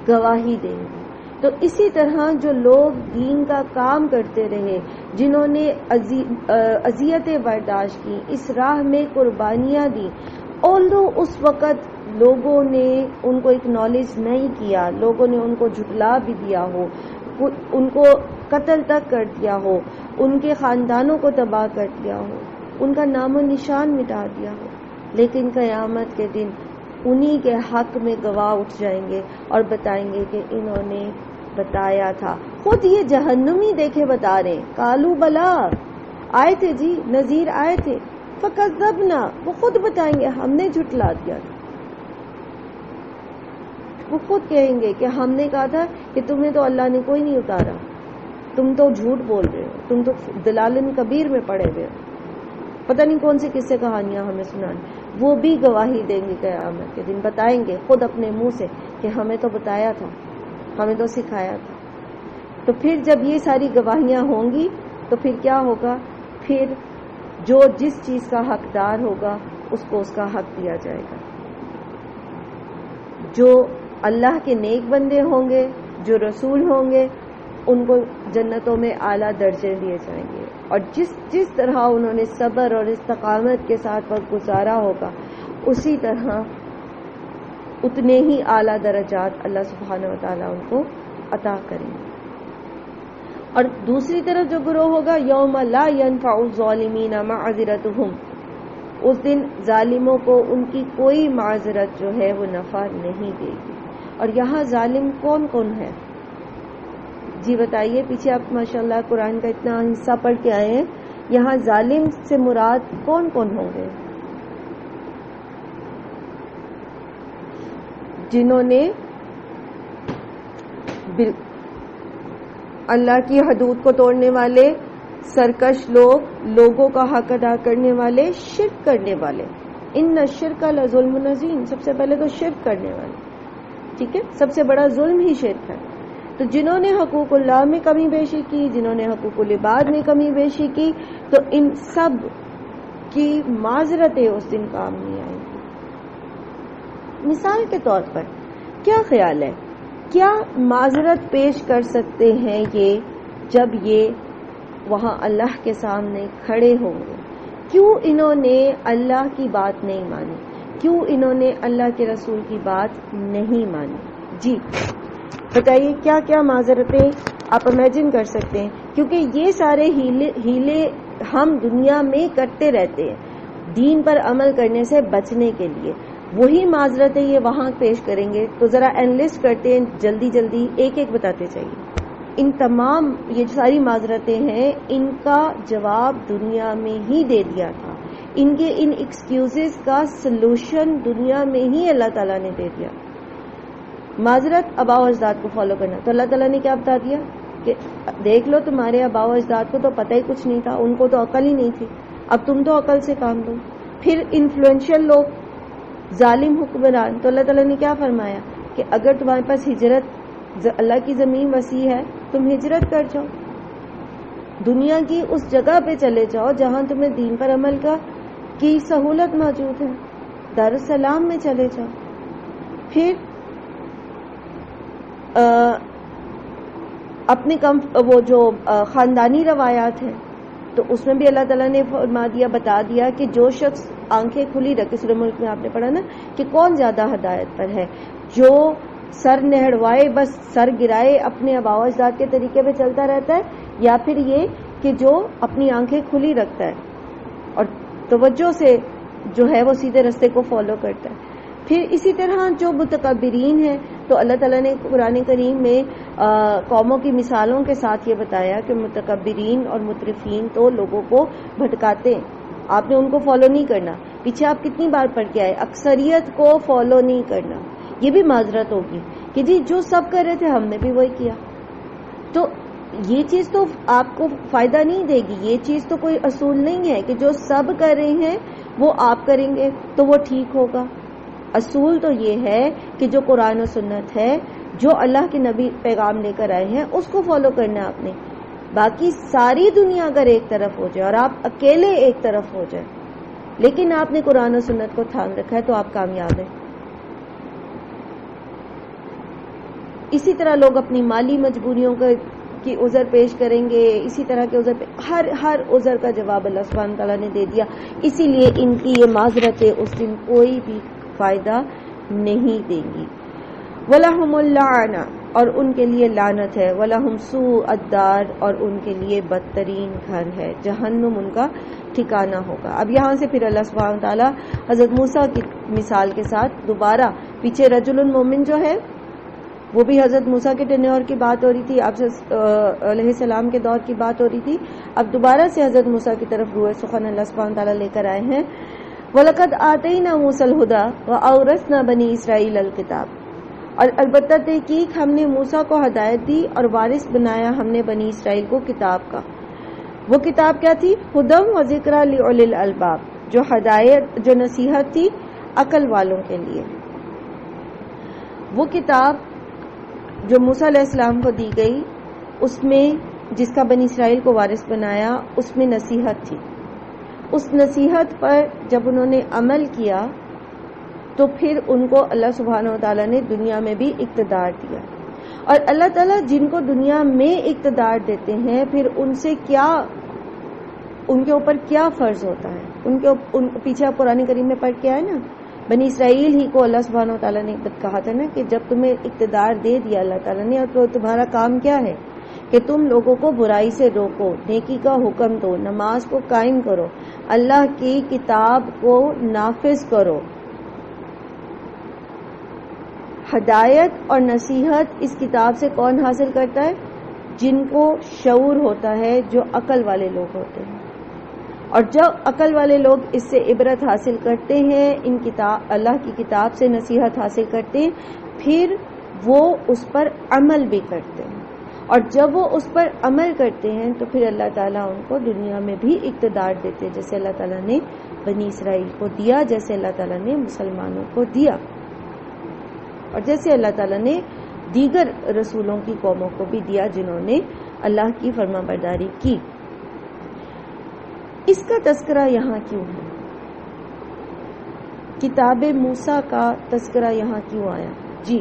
گواہی دیں گی. تو اسی طرح جو لوگ دین کا کام کرتے رہے، جنہوں نے اذیتیں برداشت کی، اس راہ میں قربانیاں دی، although اس وقت لوگوں نے ان کو اکنالج نہیں کیا، لوگوں نے ان کو جھٹلا بھی دیا ہو، ان کو قتل تک کر دیا ہو، ان کے خاندانوں کو تباہ کر دیا ہو، ان کا نام و نشان مٹا دیا ہو، لیکن قیامت کے دن انہی کے حق میں گواہ اٹھ جائیں گے اور بتائیں گے کہ انہوں نے بتایا تھا. خود یہ جہنمی دیکھے بتا رہے ہیں، کالو بلا آئے تھے جی، نذیر آئے تھے، فکذبنا، وہ خود بتائیں گے ہم نے جھٹلا دیا. وہ خود کہیں گے کہ ہم نے کہا تھا کہ تمہیں تو اللہ نے کوئی نہیں اتارا، تم تو جھوٹ بول رہے ہو، تم تو دلالن کبیر میں پڑے ہوئے ہو، پتہ نہیں کون سی قصے کہانیاں ہمیں سنانے. وہ بھی گواہی دیں گے قیامت کے دن، بتائیں گے خود اپنے منہ سے کہ ہمیں تو بتایا تھا، ہمیں تو سکھایا تھا. تو پھر جب یہ ساری گواہیاں ہوں گی تو پھر کیا ہوگا؟ پھر جو جس چیز کا حقدار ہوگا اس کو اس کا حق دیا جائے گا. جو اللہ کے نیک بندے ہوں گے، جو رسول ہوں گے، ان کو جنتوں میں اعلیٰ درجے دیے جائیں گے، اور جس طرح انہوں نے صبر اور استقامت کے ساتھ وقت گزارا ہوگا اسی طرح اتنے ہی اعلیٰ درجات اللہ سبحانہ و تعالیٰ ان کو عطا کریں گے. اور دوسری طرف جو گروہ ہوگا، یوم لا ينفع الظالمین معذرتهم، اس دن ظالموں کو ان کی کوئی معذرت جو ہے وہ نفع نہیں دے گی. اور یہاں ظالم کون کون ہے؟ جی بتائیے، پیچھے آپ ماشاءاللہ قرآن کا اتنا حصہ پڑھ کے آئے ہیں، یہاں ظالم سے مراد کون کون ہوں گے؟ جنہوں نے اللہ کی حدود کو توڑنے والے، سرکش لوگ، لوگوں کا حق ادا کرنے والے، شرک کرنے والے. ان الشرک لظلم عظیم، سب سے پہلے تو شرک کرنے والے، ٹھیک ہے، سب سے بڑا ظلم ہی شرک ہے. تو جنہوں نے حقوق اللہ میں کمی بیشی کی، جنہوں نے حقوق العباد میں کمی بیشی کی، تو ان سب کی معذرتیں اس دن کام نہیں آئیں گی. مثال کے طور پر کیا خیال ہے، کیا معذرت پیش کر سکتے ہیں یہ جب یہ وہاں اللہ کے سامنے کھڑے ہوں گے. کیوں انہوں نے اللہ کی بات نہیں مانی؟ کیوں انہوں نے اللہ کے رسول کی بات نہیں مانی؟ جی بتائیے کیا کیا معذرتیں آپ امیجن کر سکتے ہیں؟ کیونکہ یہ سارے ہیلے ہم دنیا میں کرتے رہتے ہیں دین پر عمل کرنے سے بچنے کے لیے. وہی معذرتیں یہ وہاں پیش کریں گے. تو ذرا انلسٹ کرتے ہیں جلدی جلدی ایک ایک بتاتے چاہیے. ان تمام یہ ساری معذرتیں ہیں، ان کا جواب دنیا میں ہی دے دیا تھا. ان کے ان ایکسکیوزز کا سلوشن دنیا میں ہی اللہ تعالیٰ نے دے دیا. معذرت آباء و اجداد کو فالو کرنا، تو اللہ تعالیٰ نے کیا بتا دیا کہ دیکھ لو تمہارے آباء و اجداد کو تو پتہ ہی کچھ نہیں تھا، ان کو تو عقل ہی نہیں تھی، اب تم تو عقل سے کام دو. پھر انفلوئنشل لوگ، ظالم حکمران، تو اللہ تعالیٰ نے کیا فرمایا کہ اگر تمہارے پاس ہجرت، اللہ کی زمین وسیع ہے، تم ہجرت کر جاؤ، دنیا کی اس جگہ پہ چلے جاؤ جہاں تمہیں دین پر عمل کی سہولت موجود ہے، دارالسلام میں چلے جاؤ. پھر اپنے وہ جو خاندانی روایات ہیں تو اس میں بھی اللہ تعالیٰ نے فرما دیا، بتا دیا کہ جو شخص آنکھیں کھلی رکھے، سورہ ملک میں آپ نے پڑھا نا کہ کون زیادہ ہدایت پر ہے، جو سر نہڑوائے بس سر گرائے اپنے آباء و اجداد کے طریقے پہ چلتا رہتا ہے، یا پھر یہ کہ جو اپنی آنکھیں کھلی رکھتا ہے اور توجہ سے جو ہے وہ سیدھے رستے کو فالو کرتا ہے. پھر اسی طرح جو متکبرین ہیں تو اللہ تعالیٰ نے قرآن کریم میں قوموں کی مثالوں کے ساتھ یہ بتایا کہ متکبرین اور مترفین تو لوگوں کو بھٹکاتے ہیں، آپ نے ان کو فالو نہیں کرنا. پیچھے آپ کتنی بار پڑھ کے آئے، اکثریت کو فالو نہیں کرنا. یہ بھی معذرت ہوگی کہ جی جو سب کر رہے تھے ہم نے بھی وہی کیا. تو یہ چیز تو آپ کو فائدہ نہیں دے گی. یہ چیز تو کوئی اصول نہیں ہے کہ جو سب کر رہے ہیں وہ آپ کریں گے تو وہ ٹھیک ہوگا. اصول تو یہ ہے کہ جو قرآن و سنت ہے، جو اللہ کے نبی پیغام لے کر آئے ہیں، اس کو فالو کرنا ہے آپ نے. باقی ساری دنیا اگر ایک طرف ہو جائے اور آپ اکیلے ایک طرف ہو جائے لیکن آپ نے قرآن و سنت کو تھام رکھا ہے تو آپ کامیاب ہیں. اسی طرح لوگ اپنی مالی مجبوریوں کی عذر پیش کریں گے، اسی طرح کے عذر ہر عذر کا جواب اللہ سبحانہ تعالیٰ نے دے دیا. اسی لیے ان کی یہ معذرتیں اس دن کوئی بھی فائدہ نہیں دیں گی. وَلَهُمُ اللَّعْنَةُ، اور ان کے لیے لعنت ہے. وَلَهُمْ سُوءُ الدَّارِ، اور ان کے لیے بدترین گھر ہے، جہنم ان کا ٹھکانہ ہوگا. اب یہاں سے پھر اللہ سبحانہ تعالیٰ حضرت موسیٰ کی مثال کے ساتھ دوبارہ پیچھے رجل مومن جو ہے وہ بھی حضرت موسیٰ کے ٹینیور کی بات ہو رہی تھی، آپ علیہ السلام کے دور کی بات ہو رہی تھی. اب دوبارہ سے حضرت موسیٰ کی طرف روح سخن اللہ سبحانہ تعالیٰ لے کر آئے ہیں. وَلَقَدْ آتَيْنَا مُوسَى الْهُدَى وَأَوْرَثْنَا بَنِي إِسْرَائِيلَ الْكِتَابَ، اور البتہ تحقیق ہم نے موسیٰ کو ہدایت دی اور وارث بنایا ہم نے بنی اسرائیل کو کتاب کا. وہ کتاب کیا تھی؟ ہدی و ذکری لأولی الالباب، جو ہدایت، جو نصیحت تھی عقل والوں کے لیے. وہ کتاب جو موسیٰ علیہ السلام کو دی گئی، اس میں جس کا بنی اسرائیل کو وارث بنایا، اس میں نصیحت تھی. اس نصیحت پر جب انہوں نے عمل کیا تو پھر ان کو اللہ سبحانہ وتعالیٰ نے دنیا میں بھی اقتدار دیا. اور اللہ تعالیٰ جن کو دنیا میں اقتدار دیتے ہیں پھر ان سے کیا، ان کے اوپر کیا فرض ہوتا ہے، ان پیچھے آپ قرآن کریم میں پڑھ کے آئے نا، بنی اسرائیل ہی کو اللہ سبحانہ وتعالیٰ نے کہا تھا نا کہ جب تمہیں اقتدار دے دیا اللہ تعالیٰ نے، اور تو تمہارا کام کیا ہے کہ تم لوگوں کو برائی سے روکو، نیکی کا حکم دو، نماز کو قائم کرو، اللہ کی کتاب کو نافذ کرو. ہدایت اور نصیحت اس کتاب سے کون حاصل کرتا ہے؟ جن کو شعور ہوتا ہے، جو عقل والے لوگ ہوتے ہیں. اور جب عقل والے لوگ اس سے عبرت حاصل کرتے ہیں، ان کتاب اللہ کی کتاب سے نصیحت حاصل کرتے ہیں، پھر وہ اس پر عمل بھی کرتے ہیں. اور جب وہ اس پر عمل کرتے ہیں تو پھر اللہ تعالیٰ ان کو دنیا میں بھی اقتدار دیتے، جیسے اللہ تعالیٰ نے بنی اسرائیل کو دیا، جیسے اللہ تعالیٰ نے مسلمانوں کو دیا، اور جیسے اللہ تعالیٰ نے دیگر رسولوں کی قوموں کو بھی دیا جنہوں نے اللہ کی فرما برداری کی. اس کا تذکرہ یہاں کیوں ہے؟ کتاب موسیٰ کا تذکرہ یہاں کیوں آیا؟ جی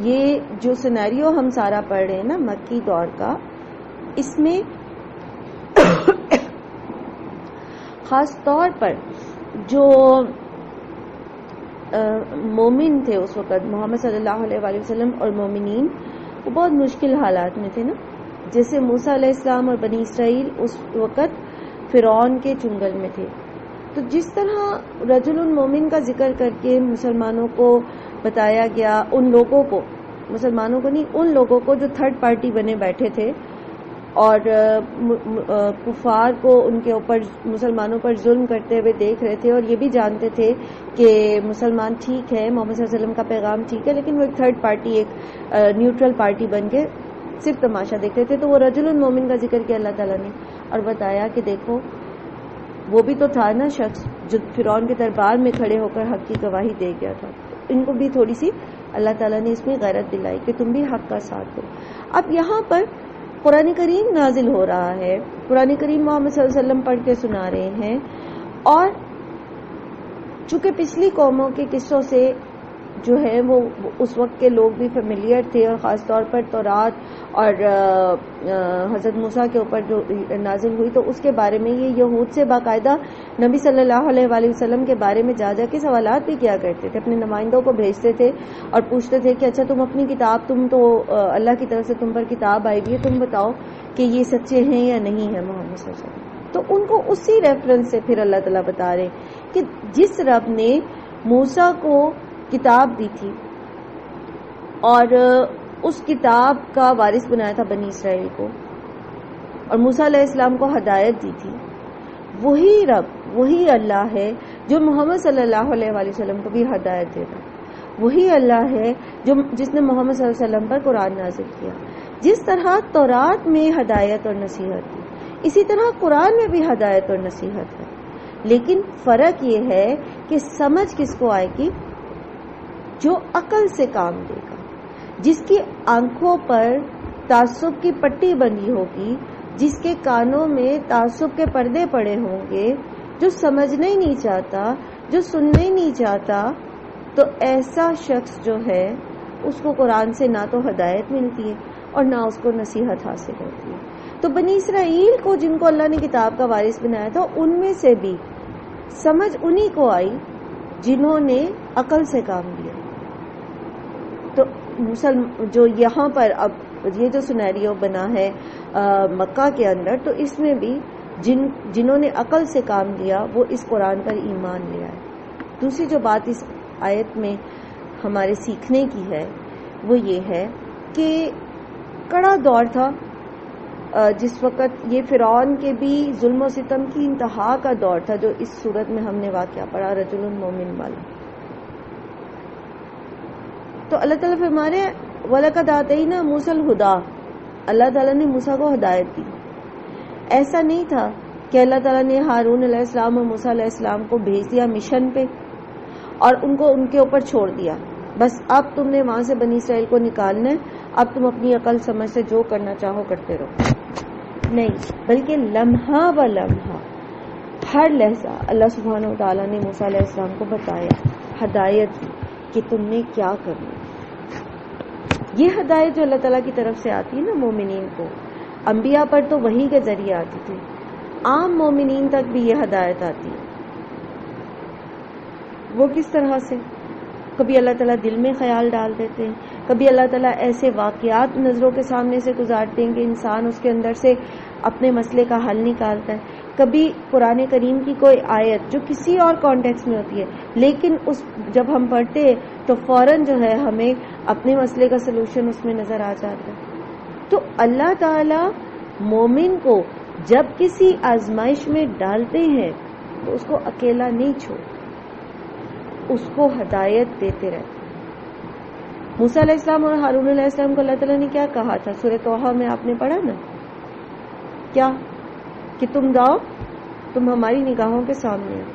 یہ جو سینیریو ہم سارا پڑھ رہے ہیں نا مکی دور کا، اس میں خاص طور پر جو مومن تھے اس وقت، محمد صلی اللہ علیہ وآلہ وسلم اور مومنین، وہ بہت مشکل حالات میں تھے نا. جیسے موسیٰ علیہ السلام اور بنی اسرائیل اس وقت فرعون کے چنگل میں تھے. تو جس طرح رجل مومن کا ذکر کر کے مسلمانوں کو بتایا گیا، ان لوگوں کو، مسلمانوں کو نہیں، ان لوگوں کو جو تھرڈ پارٹی بنے بیٹھے تھے اور کفار کو ان کے اوپر، مسلمانوں پر ظلم کرتے ہوئے دیکھ رہے تھے، اور یہ بھی جانتے تھے کہ مسلمان ٹھیک ہے، محمد صلی اللہ علیہ وسلم کا پیغام ٹھیک ہے، لیکن وہ ایک تھرڈ پارٹی، ایک نیوٹرل پارٹی بن کے صرف تماشا دیکھ رہے تھے. تو وہ رجل مومن کا ذکر کیا اللہ تعالیٰ نے اور بتایا کہ دیکھو وہ بھی تو تھا نا شخص جو فرعون کے دربار میں کھڑے ہو کر حق کی گواہی دے گیا تھا. ان کو بھی تھوڑی سی اللہ تعالیٰ نے اس میں غیرت دلائی کہ تم بھی حق کا ساتھ دو. اب یہاں پر قرآن کریم نازل ہو رہا ہے، قرآن کریم محمد صلی اللہ علیہ وسلم پڑھ کے سنا رہے ہیں، اور چونکہ پچھلی قوموں کے قصوں سے جو ہے وہ اس وقت کے لوگ بھی فیملیئر تھے، اور خاص طور پر تورات اور حضرت موسیٰ کے اوپر جو نازل ہوئی، تو اس کے بارے میں یہ یہود سے باقاعدہ نبی صلی اللہ علیہ وآلہ وسلم کے بارے میں جا جا کے سوالات بھی کیا کرتے تھے. اپنے نمائندوں کو بھیجتے تھے اور پوچھتے تھے کہ اچھا تم اپنی کتاب، تم تو اللہ کی طرف سے تم پر کتاب آئی ہوئی ہے، تم بتاؤ کہ یہ سچے ہیں یا نہیں ہیں محمد صلی اللہ علیہ وسلم. تو ان کو اسی ریفرنس سے پھر اللہ تعالیٰ بتا رہے کہ جس رب نے موسیٰ کو کتاب دی تھی اور اس کتاب کا وارث بنایا تھا بنی اسرائیل کو، اور موسیٰ علیہ السلام کو ہدایت دی تھی، وہی رب، وہی اللہ ہے جو محمد صلی اللہ علیہ وآلہ وسلم کو بھی ہدایت دے رہا. وہی اللہ ہے جس نے محمد صلی اللہ علیہ وسلم پر قرآن نازل کیا. جس طرح تورات میں ہدایت اور نصیحت تھی، اسی طرح قرآن میں بھی ہدایت اور نصیحت ہے، لیکن فرق یہ ہے کہ سمجھ کس کو آئے گی؟ جو عقل سے کام دے گا، جس کی آنکھوں پر تعصب کی پٹی بندھی ہوگی، جس کے کانوں میں تعصب کے پردے پڑے ہوں گے، جو سمجھنا ہی نہیں چاہتا، جو سننا ہی نہیں چاہتا، تو ایسا شخص جو ہے اس کو قرآن سے نہ تو ہدایت ملتی ہے اور نہ اس کو نصیحت حاصل ہوتی ہے. تو بنی اسرائیل کو جن کو اللہ نے کتاب کا وارث بنایا تھا، ان میں سے بھی سمجھ انہی کو آئی جنہوں نے عقل سے کام لیا. تو جو یہاں پر اب یہ جو سینیریو بنا ہے مکہ کے اندر، تو اس میں بھی جنہوں نے عقل سے کام لیا وہ اس قرآن پر ایمان لے آئے. دوسری جو بات اس آیت میں ہمارے سیکھنے کی ہے وہ یہ ہے کہ کڑا دور تھا جس وقت یہ فرعون کے بھی ظلم و ستم کی انتہا کا دور تھا، جو اس صورت میں ہم نے واقعہ پڑھا رجل مومن والا. تو اللہ تعالیٰ فرما رہے ہیں وَلَقَدْ آتَيْنَا مُوسَى الْهُدَىٰ، اللہ تعالیٰ نے موسیٰ کو ہدایت دی. ایسا نہیں تھا کہ اللہ تعالیٰ نے ہارون علیہ السلام اور موسیٰ علیہ السلام کو بھیج دیا مشن پہ اور ان کو ان کے اوپر چھوڑ دیا، بس اب تم نے وہاں سے بنی اسرائیل کو نکالنا ہے، اب تم اپنی عقل سمجھ سے جو کرنا چاہو کرتے رہو. نہیں، بلکہ لمحہ و لمحہ، ہر لحظہ اللہ سبحانہ و تعالیٰ نے موسیٰ علیہ السلام کو بتایا، ہدایت دی کہ تم نے کیا کرنا. یہ ہدایت جو اللہ تعالیٰ کی طرف سے آتی ہے نا مومنین کو، انبیاء پر تو وحی کے ذریعے آتی تھی، عام مومنین تک بھی یہ ہدایت آتی ہے. وہ کس طرح سے؟ کبھی اللہ تعالیٰ دل میں خیال ڈال دیتے ہیں، کبھی اللہ تعالیٰ ایسے واقعات نظروں کے سامنے سے گزارتے ہیں کہ انسان اس کے اندر سے اپنے مسئلے کا حل نکالتا ہے. کبھی قرآن کریم کی کوئی آیت جو کسی اور کانٹیکس میں ہوتی ہے، لیکن جب ہم پڑھتے ہیں تو فوراً جو ہے ہمیں اپنے مسئلے کا سلوشن اس میں نظر آ جاتا ہے. تو اللہ تعالیٰ مومن کو جب کسی آزمائش میں ڈالتے ہیں تو اس کو اکیلا نہیں چھوڑ، اس کو ہدایت دیتے رہتے. موسیٰ علیہ السلام اور ہارون علیہ السلام کو اللہ تعالیٰ نے کیا کہا تھا؟ سورہ طٰہٰ میں آپ نے پڑھا نا، کیا کہ تم جاؤ، تم ہماری نگاہوں کے سامنے ہو،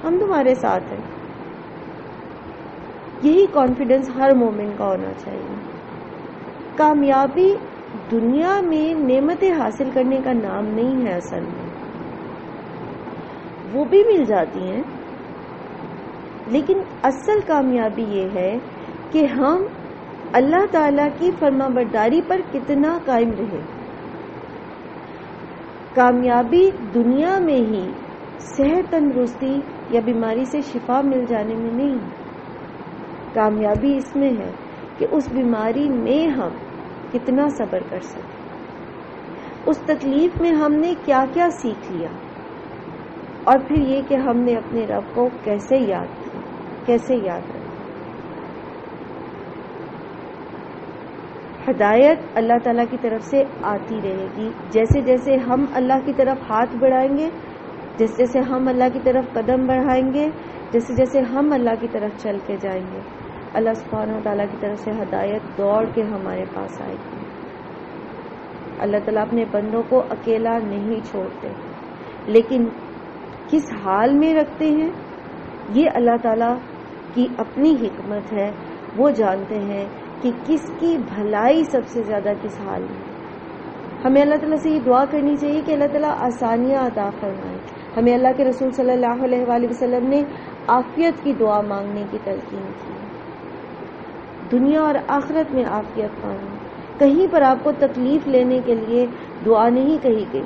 ہم تمہارے ساتھ ہیں. یہی کانفیڈنس ہر مومن کا ہونا چاہیے. کامیابی دنیا میں نعمتیں حاصل کرنے کا نام نہیں ہے، اصل میں وہ بھی مل جاتی ہیں، لیکن اصل کامیابی یہ ہے کہ ہم اللہ تعالیٰ کی فرما برداری پر کتنا قائم رہے. کامیابی دنیا میں ہی صحت تندرستی یا بیماری سے شفا مل جانے میں نہیں، کامیابی اس میں ہے کہ اس بیماری میں ہم کتنا صبر کر سکیں، اس تکلیف میں ہم نے کیا کیا سیکھ لیا، اور پھر یہ کہ ہم نے اپنے رب کو کیسے یاد کیا، کیسے یاد رکھا. ہدایت اللہ تعالیٰ کی طرف سے آتی رہے گی. جیسے جیسے ہم اللہ کی طرف ہاتھ بڑھائیں گے، جیسے جیسے ہم اللہ کی طرف قدم بڑھائیں گے، جیسے جیسے ہم اللہ کی طرف چل کے جائیں گے، اللہ سبحانہ و تعالیٰ کی طرف سے ہدایت دوڑ کے ہمارے پاس آئے گی. اللہ تعالیٰ اپنے بندوں کو اکیلا نہیں چھوڑتے، لیکن کس حال میں رکھتے ہیں یہ اللہ تعالیٰ کی اپنی حکمت ہے. وہ جانتے ہیں کہ کس کی بھلائی سب سے زیادہ کس حال میں. ہمیں اللہ تعالیٰ سے یہ دعا کرنی چاہیے کہ اللہ تعالیٰ آسانیاں عطا فرمائے. ہمیں اللہ کے رسول صلی اللہ علیہ وآلہ وسلم نے عافیت کی دعا مانگنے کی تلقین کی. دنیا اور آخرت میں عافیت پانا. کہیں پر آپ کو تکلیف لینے کے لیے دعا نہیں کہی گئی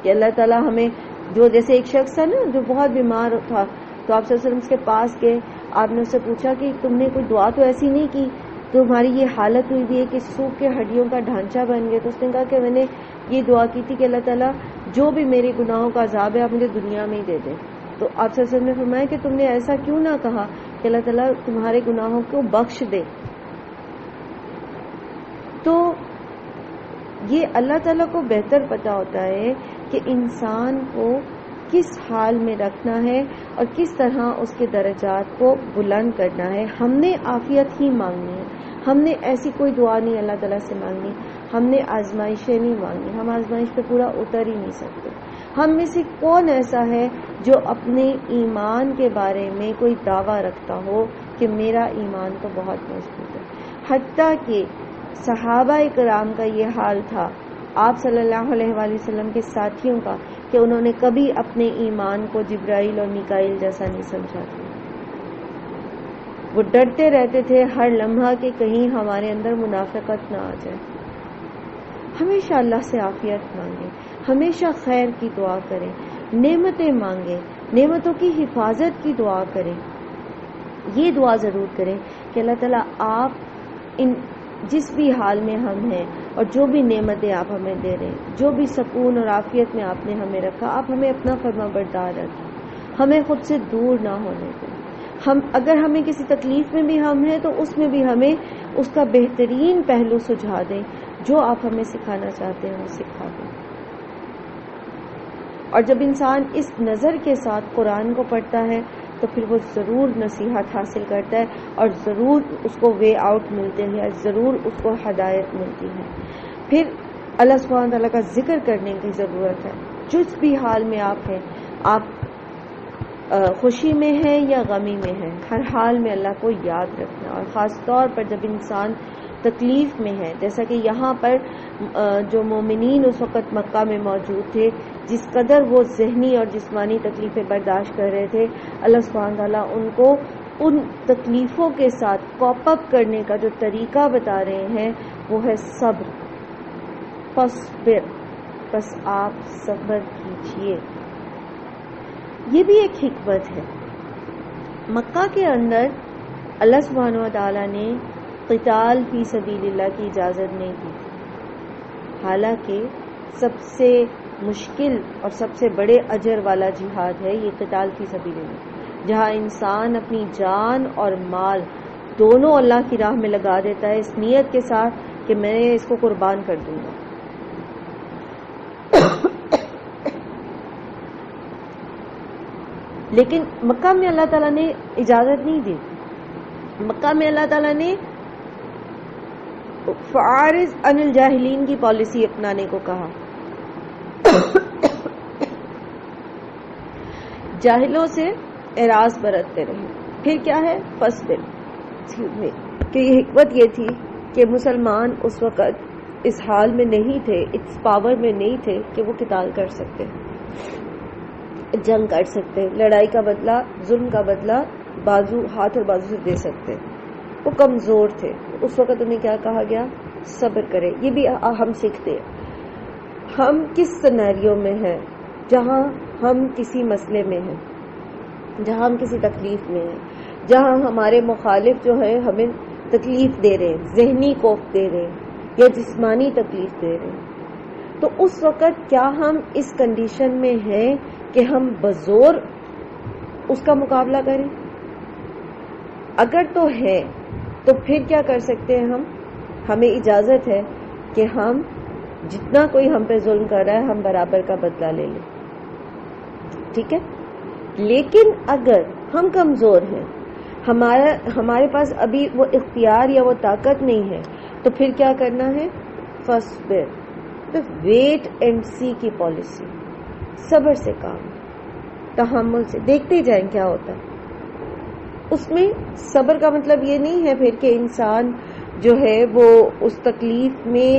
کہ اللہ تعالیٰ ہمیں، جو جیسے ایک شخص تھا نا جو بہت بیمار تھا، تو آپ صلی اللہ علیہ وسلم اس کے پاس گئے، آپ نے اس سے پوچھا کہ تم نے کوئی دعا تو ایسی نہیں کی، تمہاری یہ حالت ہوئی بھی ہے کہ سوکھ کے ہڈیوں کا ڈھانچہ بن گیا. تو اس نے کہا کہ میں نے یہ دعا کی تھی کہ اللہ تعالیٰ جو بھی میرے گناہوں کا عذاب ہے آپ مجھے دنیا میں ہی دے دیں. تو آپ صلی اللہ علیہ وسلم نے فرمایا کہ تم نے ایسا کیوں نہ کہا کہ اللہ تعالیٰ تمہارے گناہوں کو بخش دے. تو یہ اللہ تعالیٰ کو بہتر پتا ہوتا ہے کہ انسان کو کس حال میں رکھنا ہے اور کس طرح اس کے درجات کو بلند کرنا ہے. ہم نے عافیت ہی مانگنی ہے، ہم نے ایسی کوئی دعا نہیں اللہ تعالیٰ سے مانگنی، ہم نے آزمائشیں نہیں مانگنی. ہم آزمائش پہ پورا اتر ہی نہیں سکتے. ہم میں سے کون ایسا ہے جو اپنے ایمان کے بارے میں کوئی دعویٰ رکھتا ہو کہ میرا ایمان تو بہت مضبوط ہے. حتیٰ کہ صحابہ کرام کا یہ حال تھا، آپ صلی اللہ علیہ وآلہ وسلم کے ساتھیوں کا، کہ انہوں نے کبھی اپنے ایمان کو جبرائیل اور میکائیل جیسا نہیں سمجھا تھا. وہ ڈرتے رہتے تھے ہر لمحہ کہ کہیں ہمارے اندر منافقت نہ آ جائے. ہمیشہ اللہ سے عافیت مانگیں، ہمیشہ خیر کی دعا کریں، نعمتیں مانگیں، نعمتوں کی حفاظت کی دعا کریں. یہ دعا ضرور کریں کہ اللہ تعالیٰ آپ ان جس بھی حال میں ہم ہیں اور جو بھی نعمتیں آپ ہمیں دے رہے ہیں، جو بھی سکون اور عافیت میں آپ نے ہمیں رکھا، آپ ہمیں اپنا فرما بردار رکھیں، ہمیں خود سے دور نہ ہونے دیں. ہم اگر ہمیں کسی تکلیف میں بھی ہم ہیں تو اس میں بھی ہمیں اس کا بہترین پہلو سجھا دیں، جو آپ ہمیں سکھانا چاہتے ہیں وہ سکھا دیں. اور جب انسان اس نظر کے ساتھ قرآن کو پڑھتا ہے تو پھر وہ ضرور نصیحت حاصل کرتا ہے اور ضرور اس کو وے آؤٹ ملتے ہیں، ضرور اس کو ہدایت ملتی ہے. پھر اللہ سبحانہ تعالیٰ کا ذکر کرنے کی ضرورت ہے. جس بھی حال میں آپ ہیں، آپ خوشی میں ہیں یا غمی میں ہیں، ہر حال میں اللہ کو یاد رکھنا. اور خاص طور پر جب انسان تکلیف میں ہے، جیسا کہ یہاں پر جو مومنین اس وقت مکہ میں موجود تھے، جس قدر وہ ذہنی اور جسمانی تکلیفیں برداشت کر رہے تھے، اللہ سبحانہ تعالیٰ ان کو ان تکلیفوں کے ساتھ کوپ اپ کرنے کا جو طریقہ بتا رہے ہیں وہ ہے صبر. فاصبر، بس آپ صبر کیجئے. یہ بھی ایک حکمت ہے. مکہ کے اندر اللہ سبحانہ و تعالیٰ نے قتال فی سبیل اللہ کی اجازت نہیں دی، حالانکہ سب سے مشکل اور سب سے بڑے اجر والا جہاد ہے یہ قتال فی سبیل اللہ، جہاں انسان اپنی جان اور مال دونوں اللہ کی راہ میں لگا دیتا ہے اس نیت کے ساتھ کہ میں اس کو قربان کر دوں گا. لیکن مکہ میں اللہ تعالیٰ نے اجازت نہیں دی. مکہ میں اللہ تعالیٰ نے فاعرض عن الجاہلین کی پالیسی اپنانے کو کہا. جاہلوں سے اعراض برتتے رہے. پھر کیا ہے؟ فاصبر، کہ یہ حکمت یہ تھی کہ مسلمان اس وقت اس حال میں نہیں تھے، اس پاور میں نہیں تھے کہ وہ قتال کر سکتے، جنگ کر سکتے، لڑائی کا بدلہ، ظلم کا بدلہ بازو، ہاتھ اور بازو سے دے سکتے. وہ کمزور تھے، اس وقت انہیں کیا کہا گیا؟ صبر کرے. یہ بھی ہم سیکھتے ہیں. ہم کس سینیریو میں ہیں؟ جہاں ہم کسی مسئلے میں ہیں، جہاں ہم کسی تکلیف میں ہیں، جہاں ہمارے مخالف جو ہے ہمیں تکلیف دے رہے ہیں، ذہنی کوف دے رہے ہیں یا جسمانی تکلیف دے رہے ہیں، تو اس وقت کیا ہم اس کنڈیشن میں ہیں کہ ہم بزور اس کا مقابلہ کریں؟ اگر تو ہے تو پھر کیا کر سکتے ہیں ہمیں اجازت ہے کہ ہم جتنا کوئی ہم پہ ظلم کر رہا ہے ہم برابر کا بدلہ لے لیں. ٹھیک ہے. لیکن اگر ہم کمزور ہیں، ہمارے پاس ابھی وہ اختیار یا وہ طاقت نہیں ہے، تو پھر کیا کرنا ہے؟ فصبر، تو ویٹ اینڈ سی کی پالیسی، صبر سے کام، تحمل سے دیکھتے جائیں کیا ہوتا ہے. اس میں صبر کا مطلب یہ نہیں ہے پھر کہ انسان جو ہے وہ اس تکلیف میں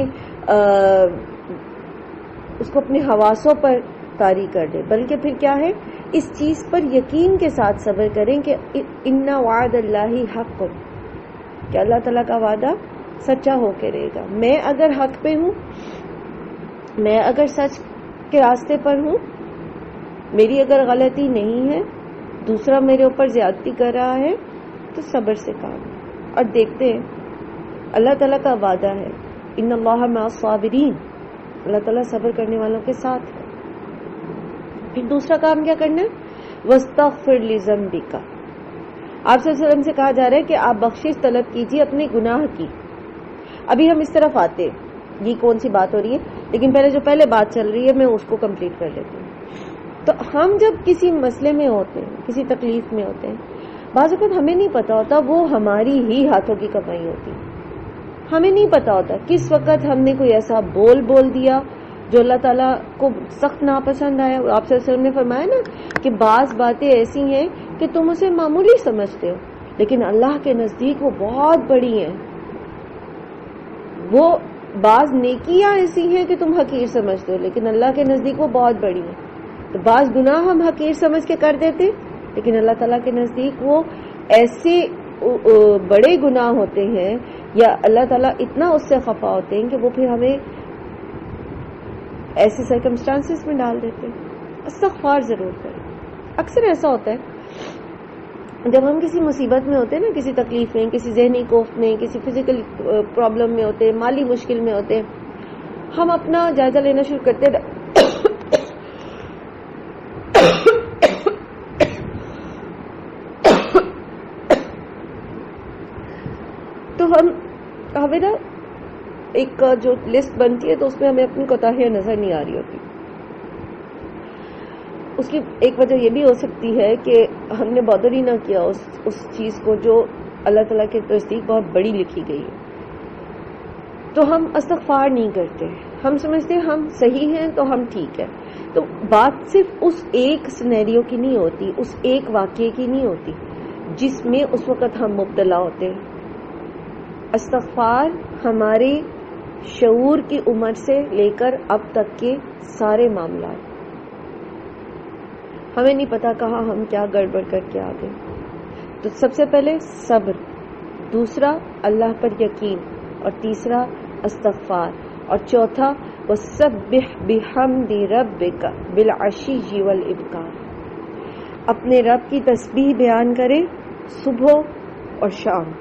اس کو اپنے حواسوں پر طاری کر دے، بلکہ پھر کیا ہے، اس چیز پر یقین کے ساتھ صبر کریں کہ ان وعد اللہ حق، کہ اللہ تعالیٰ کا وعدہ سچا ہو کے رہے گا. میں اگر حق پہ ہوں، میں اگر سچ کے راستے پر ہوں، میری اگر غلطی نہیں ہے، دوسرا میرے اوپر زیادتی کر رہا ہے، تو صبر سے کام. اور دیکھتے ہیں اللہ تعالیٰ کا وعدہ ہے ان اللہ مع الصابرین، اللہ تعالیٰ صبر کرنے والوں کے ساتھ ہے. پھر دوسرا کام کیا کرنا ہے؟ واستغفر لذنبک. آپ صلی اللہ علیہ وسلم سے کہا جا رہا ہے کہ آپ بخشش طلب کیجیے اپنے گناہ کی. ابھی ہم اس طرف آتے ہیں، یہ کون سی بات ہو رہی ہے، لیکن پہلے بات چل رہی ہے، میں اس کو کمپلیٹ کر لیتی ہوں. تو ہم جب کسی مسئلے میں ہوتے ہیں، کسی تکلیف میں ہوتے ہیں، بعض اوقات ہمیں نہیں پتا ہوتا وہ ہماری ہی ہاتھوں کی کمائی ہوتی. ہمیں نہیں پتا ہوتا کس وقت ہم نے کوئی ایسا بول دیا جو اللہ تعالیٰ کو سخت ناپسند آیا. آپ صلی اللہ علیہ وسلم نے فرمایا نا کہ بعض باتیں ایسی ہیں کہ تم اسے معمولی سمجھتے ہو، لیکن اللہ کے نزدیک وہ بہت بڑی ہیں. وہ بعض نیکیاں ایسی ہیں کہ تم حقیر سمجھتے ہو، لیکن اللہ کے نزدیک وہ بہت بڑی ہیں. تو بعض گناہ ہم حقیر سمجھ کے کر دیتے، لیکن اللہ تعالیٰ کے نزدیک وہ ایسے بڑے گناہ ہوتے ہیں، یا اللہ تعالیٰ اتنا اس سے خفا ہوتے ہیں کہ وہ پھر ہمیں ایسے سرکمسٹانسز میں ڈال دیتے ہیں. استغفار ضرور کریں. اکثر ایسا ہوتا ہے جب ہم کسی مصیبت میں ہوتے ہیں نا، کسی تکلیف میں، کسی ذہنی کوف میں، کسی فزیکل پرابلم میں ہوتے ہیں، مالی مشکل میں ہوتے ہیں، ہم اپنا جائزہ لینا شروع کرتے ہیں. تو ہمیں نا ایک جو لسٹ بنتی ہے تو اس میں ہمیں اپنی کوتاہیاں نظر نہیں آ رہی ہوتی. اس کی ایک وجہ یہ بھی ہو سکتی ہے کہ ہم نے بادر ہی نہ کیا اس چیز کو جو اللہ تعالیٰ کے نزدیک بہت بڑی لکھی گئی ہے. تو ہم استغفار نہیں کرتے، ہم سمجھتے ہیں ہم صحیح ہیں تو ہم ٹھیک ہے. تو بات صرف اس ایک سینیریو کی نہیں ہوتی، اس ایک واقعے کی نہیں ہوتی جس میں اس وقت ہم مبتلا ہوتے ہیں. استغفار ہمارے شعور کی عمر سے لے کر اب تک کے سارے معاملات، ہمیں نہیں پتا کہاں ہم کیا گڑبڑ کر کے آ گئے. تو سب سے پہلے صبر، دوسرا اللہ پر یقین، اور تیسرا استغفار، اور چوتھا وَسَبِّحْ بِحَمْدِ رَبِّكَ بِالْعَشِيِّ وَالْإِبْكَارِ. اپنے رب کی تسبیح بیان کریں صبح اور شام.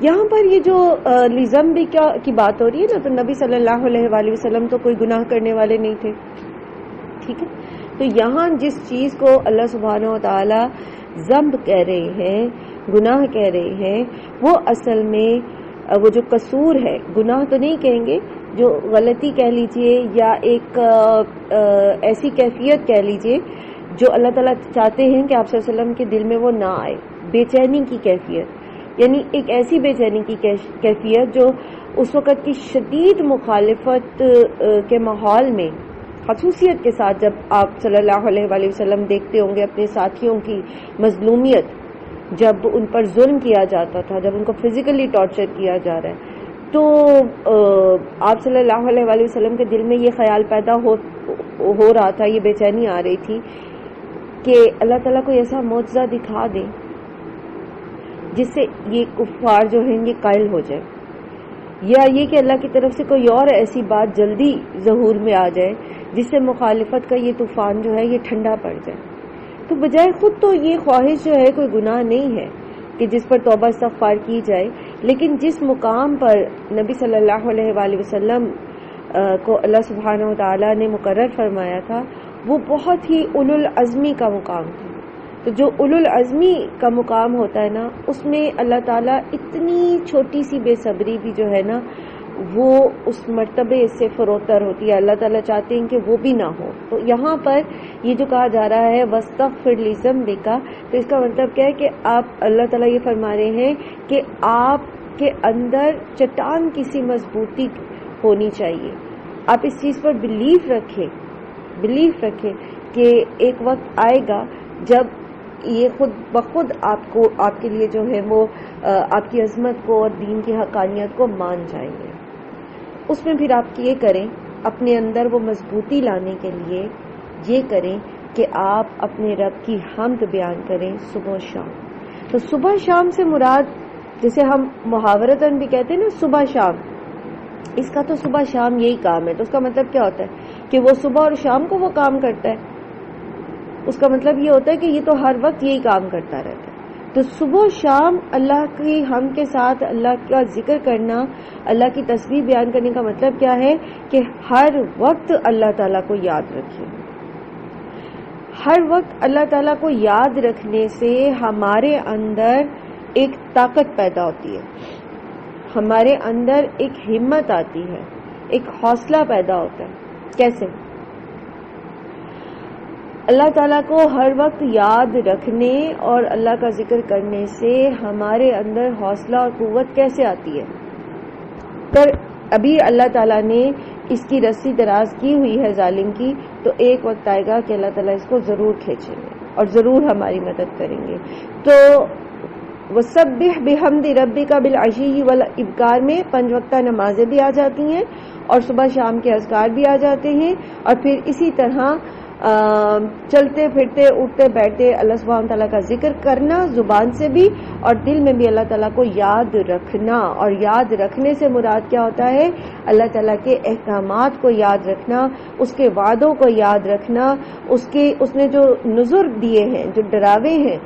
یہاں پر یہ جو لذنبی کی بات ہو رہی ہے نا، تو نبی صلی اللہ علیہ وآلہ وسلم تو کوئی گناہ کرنے والے نہیں تھے. ٹھیک ہے. تو یہاں جس چیز کو اللہ سبحانہ و تعالی ذنب کہہ رہے ہیں، گناہ کہہ رہے ہیں، وہ اصل میں وہ جو قصور ہے، گناہ تو نہیں کہیں گے، جو غلطی کہہ لیجئے یا ایک ایسی کیفیت کہہ لیجئے جو اللہ تعالیٰ چاہتے ہیں کہ آپ صلی اللہ علیہ وسلم کے دل میں وہ نہ آئے. بے چینی کی کیفیت، یعنی ایک ایسی بے چینی کی کیفیت جو اس وقت کی شدید مخالفت کے ماحول میں خصوصیت کے ساتھ، جب آپ صلی اللہ علیہ وآلہ وسلم دیکھتے ہوں گے اپنے ساتھیوں کی مظلومیت، جب ان پر ظلم کیا جاتا تھا، جب ان کو فزیکلی ٹارچر کیا جا رہا ہے، تو آپ صلی اللہ علیہ وآلہ وسلم کے دل میں یہ خیال پیدا ہو رہا تھا، یہ بے چینی آ رہی تھی کہ اللہ تعالیٰ کو ایسا معجزہ دکھا دے جس سے یہ کفار جو ہیں یہ قائل ہو جائے، یا یہ کہ اللہ کی طرف سے کوئی اور ایسی بات جلدی ظہور میں آ جائے جس سے مخالفت کا یہ طوفان جو ہے یہ ٹھنڈا پڑ جائے. تو بجائے خود تو یہ خواہش جو ہے کوئی گناہ نہیں ہے کہ جس پر توبہ استغفار کی جائے، لیکن جس مقام پر نبی صلی اللہ علیہ وآلہ وسلم کو اللہ سبحانہ وتعالی نے مقرر فرمایا تھا وہ بہت ہی اولو العزمی کا مقام تھا. تو جو اولو العزمی کا مقام ہوتا ہے نا، اس میں اللہ تعالیٰ اتنی چھوٹی سی بے صبری بھی جو ہے نا وہ اس مرتبے سے فروتر ہوتی ہے. اللہ تعالیٰ چاہتے ہیں کہ وہ بھی نہ ہو. تو یہاں پر یہ جو کہا جا رہا ہے وَاسْتَغْفِرْ لِذَنْبِكَ، تو اس کا مطلب کیا ہے کہ آپ اللہ تعالیٰ یہ فرما رہے ہیں کہ آپ کے اندر چٹان کی سی مضبوطی ہونی چاہیے. آپ اس چیز پر بلیف رکھیں کہ ایک وقت آئے گا جب یہ خود بخود آپ کے لیے جو ہے وہ آپ کی عظمت کو اور دین کی حقانیت کو مان جائیں گے. اس میں پھر آپ یہ کریں، اپنے اندر وہ مضبوطی لانے کے لیے یہ کریں کہ آپ اپنے رب کی حمد بیان کریں صبح و شام. تو صبح شام سے مراد جسے ہم محاورتاً بھی کہتے ہیں نا صبح شام، اس کا تو صبح شام یہی کام ہے. تو اس کا مطلب کیا ہوتا ہے کہ وہ صبح اور شام کو وہ کام کرتا ہے. اس کا مطلب یہ ہوتا ہے کہ یہ تو ہر وقت یہی کام کرتا رہتا ہے. تو صبح و شام اللہ کی ہم کے ساتھ اللہ کا ذکر کرنا، اللہ کی تسبیح بیان کرنے کا مطلب کیا ہے کہ ہر وقت اللہ تعالیٰ کو یاد رکھیں. ہر وقت اللہ تعالیٰ کو یاد رکھنے سے ہمارے اندر ایک طاقت پیدا ہوتی ہے، ہمارے اندر ایک ہمت آتی ہے، ایک حوصلہ پیدا ہوتا ہے. کیسے؟ اللہ تعالیٰ کو ہر وقت یاد رکھنے اور اللہ کا ذکر کرنے سے ہمارے اندر حوصلہ اور قوت کیسے آتی ہے؟ ابھی اللہ تعالیٰ نے اس کی رسی دراز کی ہوئی ہے ظالم کی، تو ایک وقت آئے گا کہ اللہ تعالیٰ اس کو ضرور کھینچیں گے اور ضرور ہماری مدد کریں گے. تو وَسَبِّحْ بِحَمْدِ رَبِّكَ بِالْعَشِيِّ وَالْإِبْكَارِ میں 5 وقتہ نمازیں بھی آ جاتی ہیں اور صبح شام کے اذکار بھی آ جاتے ہیں. اور پھر اسی طرح چلتے پھرتے اٹھتے بیٹھتے اللہ سبحانہ تعالیٰ کا ذکر کرنا زبان سے بھی اور دل میں بھی اللہ تعالیٰ کو یاد رکھنا. اور یاد رکھنے سے مراد کیا ہوتا ہے؟ اللہ تعالیٰ کے احکامات کو یاد رکھنا، اس کے وعدوں کو یاد رکھنا، اس نے جو نذر دیے ہیں، جو ڈراوے ہیں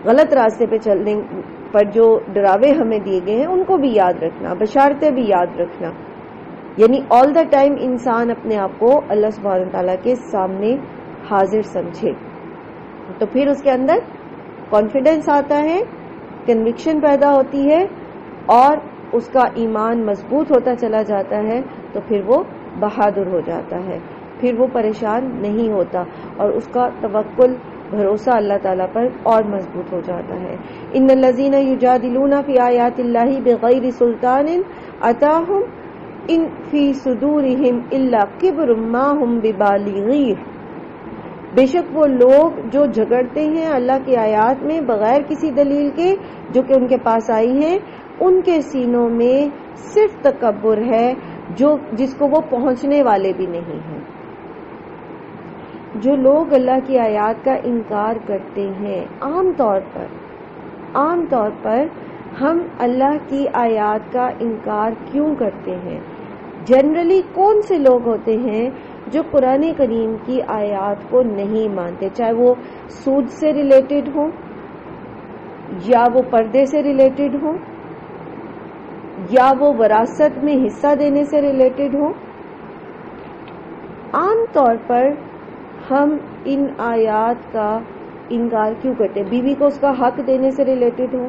غلط راستے پہ چلنے پر جو ڈراوے ہمیں دیے گئے ہیں ان کو بھی یاد رکھنا، بشارتیں بھی یاد رکھنا. یعنی آل دا ٹائم انسان اپنے آپ کو اللہ سبحانہ تعالیٰ کے سامنے حاضر سمجھے. تو پھر اس کے اندر کانفیڈنس آتا ہے، کنوکشن پیدا ہوتی ہے اور اس کا ایمان مضبوط ہوتا چلا جاتا ہے. تو پھر وہ بہادر ہو جاتا ہے، پھر وہ پریشان نہیں ہوتا اور اس کا توکل بھروسہ اللہ تعالیٰ پر اور مضبوط ہو جاتا ہے. ان الذین یجادلون فی آیات اللہ بغیر سلطان اتاہم ان فی صدورہم الا کبر ما ہم ببالغیہ. بے شک وہ لوگ جو جھگڑتے ہیں اللہ کی آیات میں بغیر کسی دلیل کے جو کہ ان کے پاس آئی ہیں، ان کے سینوں میں صرف تکبر ہے جس کو وہ پہنچنے والے بھی نہیں ہیں. جو لوگ اللہ کی آیات کا انکار کرتے ہیں، عام طور پر ہم اللہ کی آیات کا انکار کیوں کرتے ہیں؟ جنرلی کون سے لوگ ہوتے ہیں جو قرآن کریم کی آیات کو نہیں مانتے، چاہے وہ سود سے ریلیٹڈ ہوں یا وہ پردے سے ریلیٹڈ ہوں یا وہ وراثت میں حصہ دینے سے ریلیٹڈ ہوں. عام طور پر ہم ان آیات کا انکار کیوں کرتے ہیں؟ بیوی کو اس کا حق دینے سے ریلیٹڈ ہو،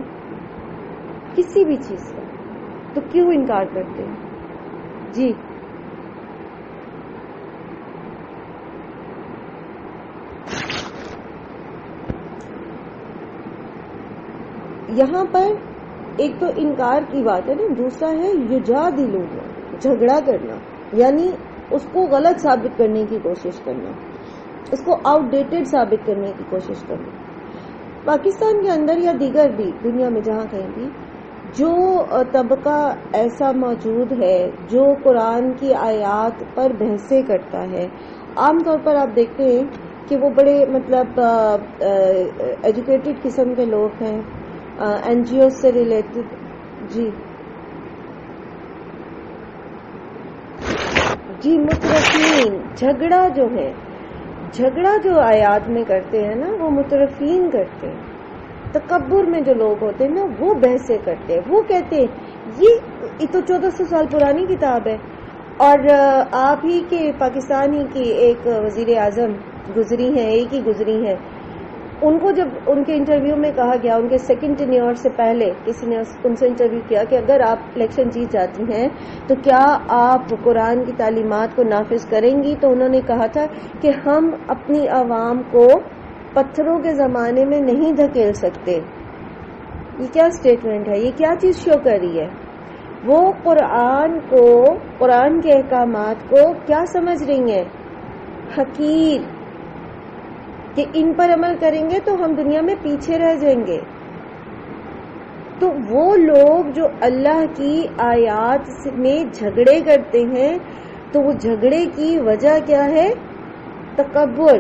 کسی بھی چیز کا، تو کیوں انکار کرتے ہیں؟ جی یہاں پر ایک تو انکار کی بات ہے نا، دوسرا ہے یجادلون، جھگڑا کرنا، یعنی اس کو غلط ثابت کرنے کی کوشش کرنا، اس کو آؤٹ ڈیٹڈ ثابت کرنے کی کوشش کرنا. پاکستان کے اندر یا دیگر بھی دنیا میں جہاں کہیں بھی جو طبقہ ایسا موجود ہے جو قرآن کی آیات پر بحثیں کرتا ہے، عام طور پر آپ دیکھتے ہیں کہ وہ بڑے ایجوکیٹڈ قسم کے لوگ ہیں این جی او سے ریلیٹڈ. جی مترفین جھگڑا جو آیات میں کرتے ہیں نا وہ مترفین کرتے ہیں. تکبر میں جو لوگ ہوتے ہیں نا وہ بحثیں کرتے ہیں. وہ کہتے ہیں یہ تو 1400 سال پرانی کتاب ہے. اور آپ ہی کے پاکستان ہی کی ایک وزیر اعظم گزری ہیں, ایک ہی گزری ہیں, ان کو جب ان کے انٹرویو میں کہا گیا, ان کے سیکنڈ ٹینیور سے پہلے کسی نے ان سے انٹرویو کیا کہ اگر آپ الیکشن جیت جاتی ہیں تو کیا آپ قرآن کی تعلیمات کو نافذ کریں گی؟ تو انہوں نے کہا تھا کہ ہم اپنی عوام کو پتھروں کے زمانے میں نہیں دھکیل سکتے. یہ کیا سٹیٹمنٹ ہے؟ یہ کیا چیز شو کر رہی ہے؟ وہ قرآن کے احکامات کو کیا سمجھ رہی ہیں؟ حقیر, کہ ان پر عمل کریں گے تو ہم دنیا میں پیچھے رہ جائیں گے. تو وہ لوگ جو اللہ کی آیات میں جھگڑے کرتے ہیں تو وہ جھگڑے کی وجہ کیا ہے؟ تکبر.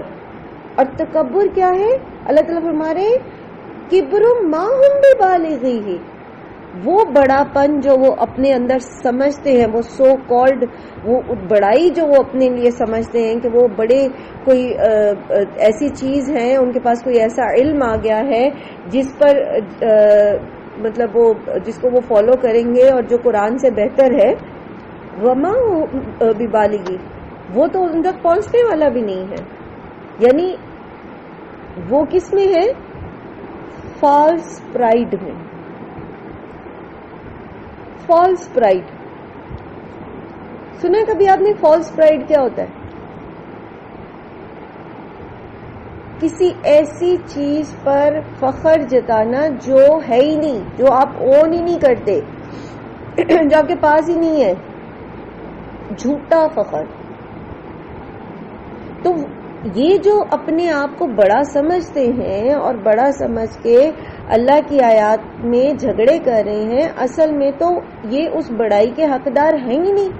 اور تکبر کیا ہے؟ اللہ تعالیٰ فرما رہے کبر ما ہم ببالغیہ, وہ بڑا پن جو وہ اپنے اندر سمجھتے ہیں, وہ سو کالڈ وہ بڑائی جو وہ اپنے لیے سمجھتے ہیں کہ وہ بڑے کوئی ایسی چیز ہے, ان کے پاس کوئی ایسا علم آ گیا ہے جس پر مطلب وہ جس کو وہ فالو کریں گے اور جو قرآن سے بہتر ہے. وما ببالغی, وہ تو ان تک پہنچنے والا بھی نہیں ہے. یعنی وہ کس میں ہے؟ فالس پرائڈ میں. فالس پرائڈ سنا کبھی آپ نے؟ فالس پرائڈ کیا ہوتا ہے؟ کسی ایسی چیز پر فخر جتانا جو ہے ہی نہیں, جو آپ اون ہی نہیں کرتے, جو آپ کے پاس ہی نہیں ہے. جھوٹا فخر. تو یہ جو اپنے آپ کو بڑا سمجھتے ہیں اور بڑا سمجھ کے اللہ کی آیات میں جھگڑے کر رہے ہیں, اصل میں تو یہ اس بڑائی کے حقدار ہیں ہی نہیں.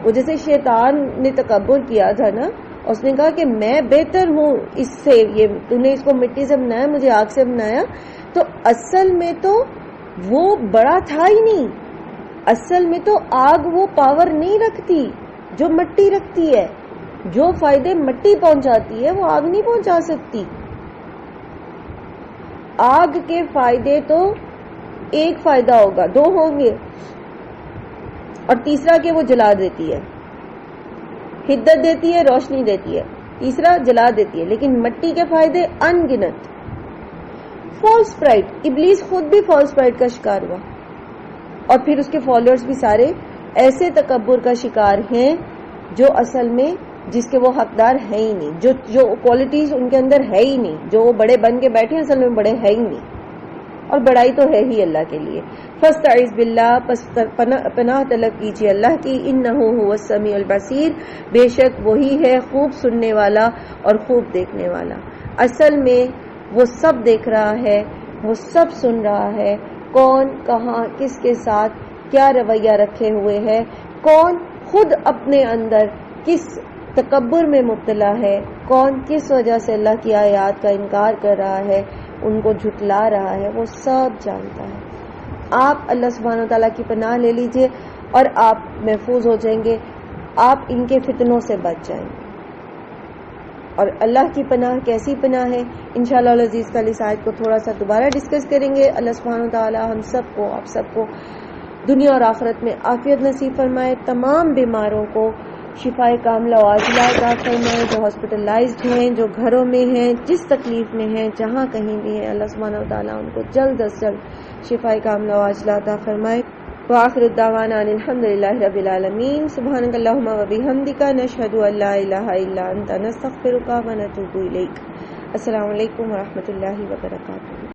وہ جیسے شیطان نے تکبر کیا تھا نا, اس نے کہا کہ میں بہتر ہوں اس سے, یہ تو نے اس کو مٹی سے بنایا, مجھے آگ سے بنایا. تو اصل میں تو وہ بڑا تھا ہی نہیں. اصل میں تو آگ وہ پاور نہیں رکھتی جو مٹی رکھتی ہے. جو فائدے مٹی پہنچاتی ہے وہ آگ نہیں پہنچا سکتی. آگ کے فائدے تو ایک فائدہ ہوگا, دو ہوں گے, اور تیسرا کہ وہ جلا دیتی ہے, حدت دیتی ہے, روشنی دیتی ہے. تیسرا جلا دیتی ہے. لیکن مٹی کے فائدے ان گنت. فالس پرائڈ, ابلیس خود بھی فالس پرائڈ کا شکار ہوا, اور پھر اس کے فالوورز بھی سارے ایسے تکبر کا شکار ہیں جو اصل میں جس کے وہ حقدار ہے ہی نہیں, جو کوالٹیز ان کے اندر ہے ہی نہیں, جو وہ بڑے بن کے بیٹھے اصل میں بڑے ہے ہی نہیں. اور بڑائی تو ہے ہی اللہ کے لیے. فاستعذ باللہ, پس پناہ طلب کیجیے اللہ کی. انہ هو السمیع البصیر, بے شک وہی ہے خوب سننے والا اور خوب دیکھنے والا. اصل میں وہ سب دیکھ رہا ہے, وہ سب سن رہا ہے. کون کہاں کس کے ساتھ کیا رویہ رکھے ہوئے ہے, کون خود اپنے اندر کس تکبر میں مبتلا ہے, کون کس وجہ سے اللہ کی آیات کا انکار کر رہا ہے, ان کو جھٹلا رہا ہے, وہ سب جانتا ہے. آپ اللہ سبحانہ و تعالیٰ کی پناہ لے لیجئے اور آپ محفوظ ہو جائیں گے, آپ ان کے فتنوں سے بچ جائیں گے. اور اللہ کی پناہ کیسی پناہ ہے, انشاءاللہ العزیز کل اس آیت کو تھوڑا سا دوبارہ ڈسکس کریں گے. اللہ سبحانہ و تعالیٰ ہم سب کو, آپ سب کو دنیا اور آخرت میں عافیت نصیب فرمائے. تمام بیماروں کو شفاء کاملہ و عاجلہ عطا فرمائے, جو ہاسپٹلائزڈ ہیں, جو گھروں میں ہیں, جس تکلیف میں ہیں, جہاں کہیں بھی ہیں, اللہ سبحانہ و تعالیٰ ان کو جلد از جلد شفاء کاملہ و عاجلہ عطا فرمائے. وآخر الدعوانا ان الحمدللہ رب العالمین. سبحانک اللہم و بحمدک, نشہد ان لا الہ الا انت, نستغفرک و نتوب الیک. السلام علیکم و رحمۃ اللہ وبرکاتہ.